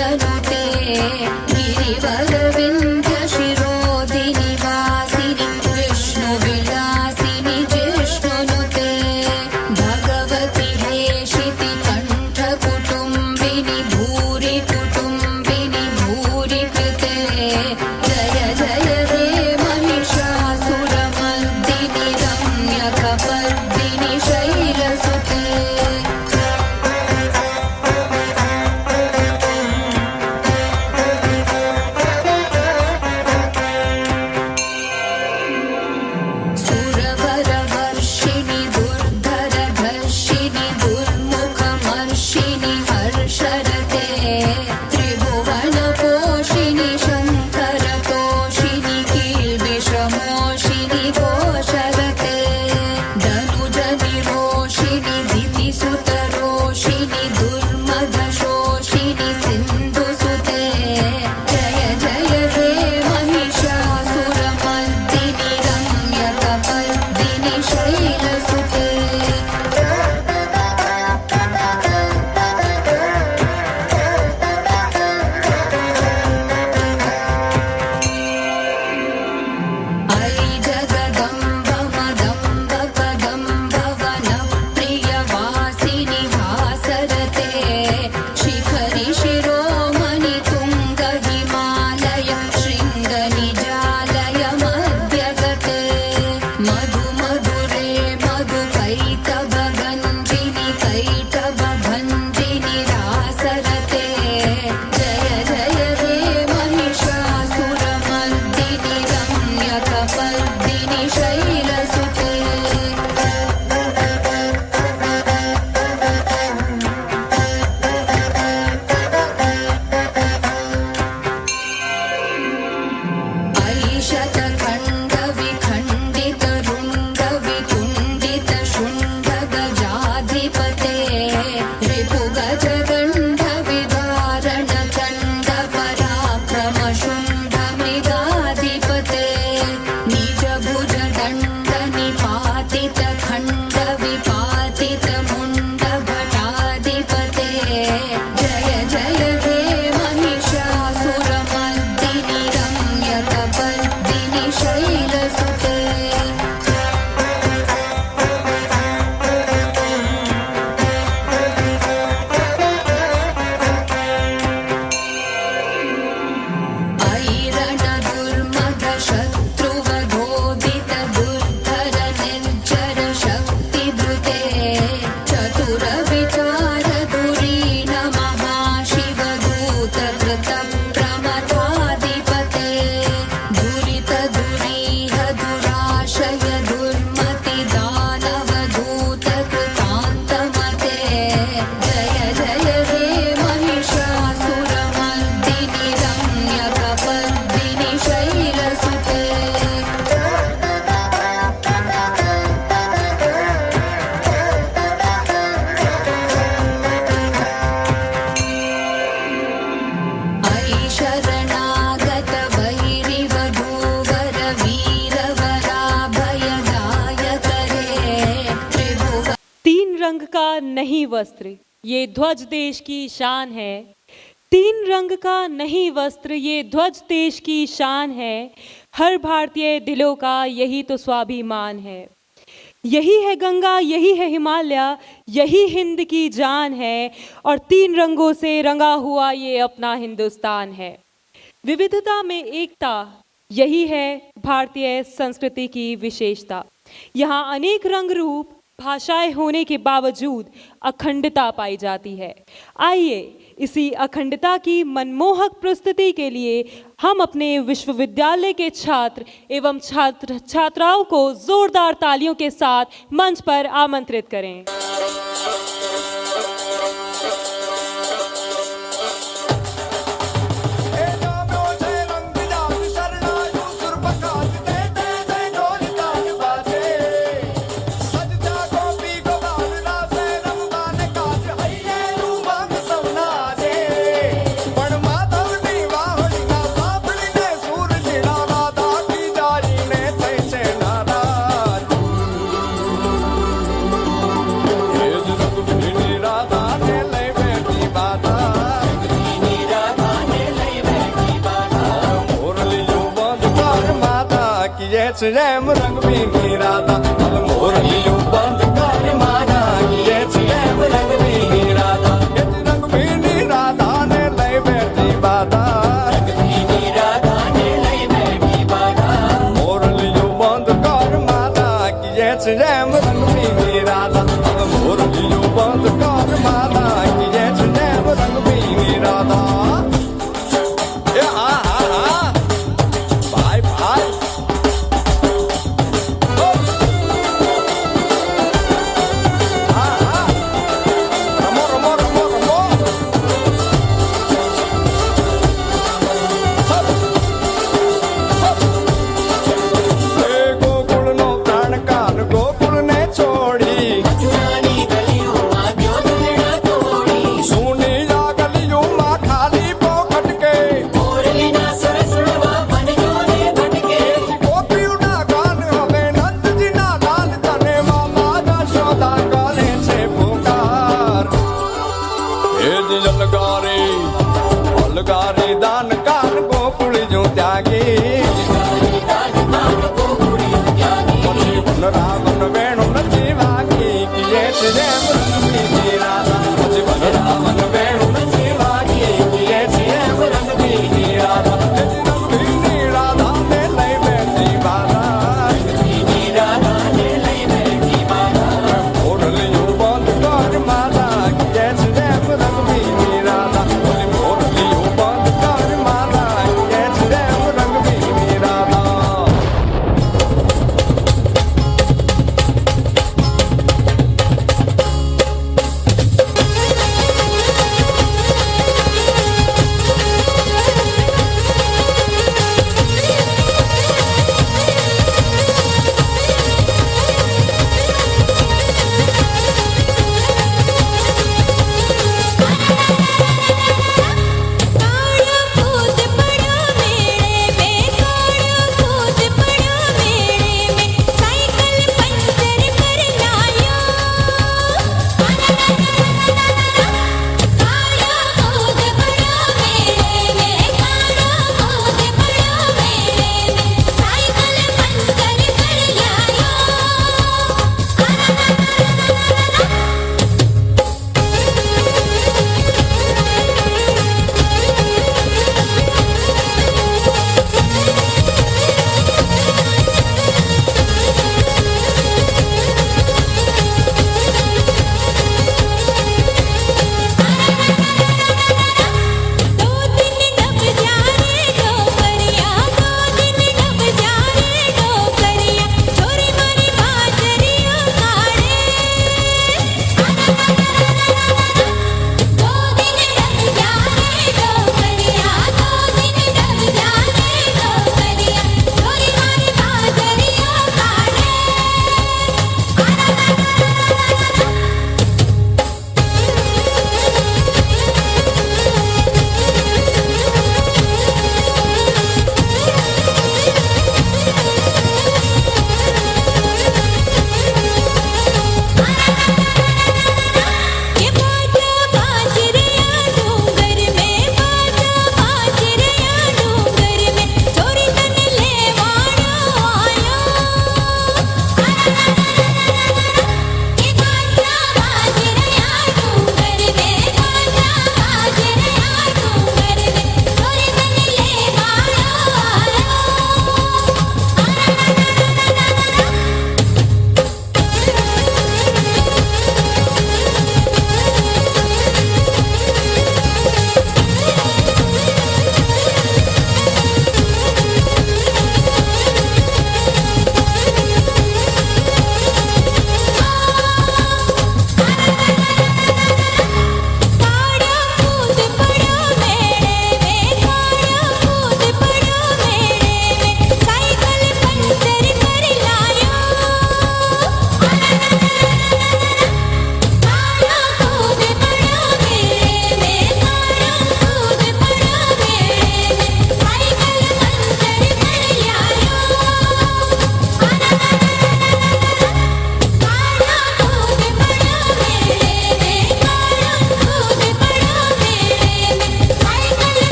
A: नहीं वस्त्र, ये ध्वज देश की शान है। 3 रंग का नहीं वस्त्र, ये ध्वज देश की शान है। हर भारतीय दिलों का यही तो स्वाभिमान है। यही है गंगा, यही है हिमालय, यही हिंद की जान है। और 3 रंगों से रंगा हुआ ये अपना हिंदुस्तान है। विविधता में एकता, यही है भारतीय संस्कृति की विशेषता। यहाँ अनेक रंग रूप भाषाएं होने के बावजूद अखंडता पाई जाती है। आइए इसी अखंडता की मनमोहक प्रस्तुति के लिए हम अपने विश्वविद्यालय के छात्र एवं छात्राओं को जोरदार तालियों के साथ मंच पर आमंत्रित करें।
N: रैम रंग भी राधा मोरलियों बंद कर माना ये रैम रंग भी राधा रंग भी राधा ने लय बैठी बाधा राधा ने लय बैठी बाधा मोरलियों बंद कर माना ये रैम रंग भी राधा मोरलियों बंद कर माना ये रैम रंग भी राधा। भाई भाई अलगारी दान कान गोकुल जो त्यागी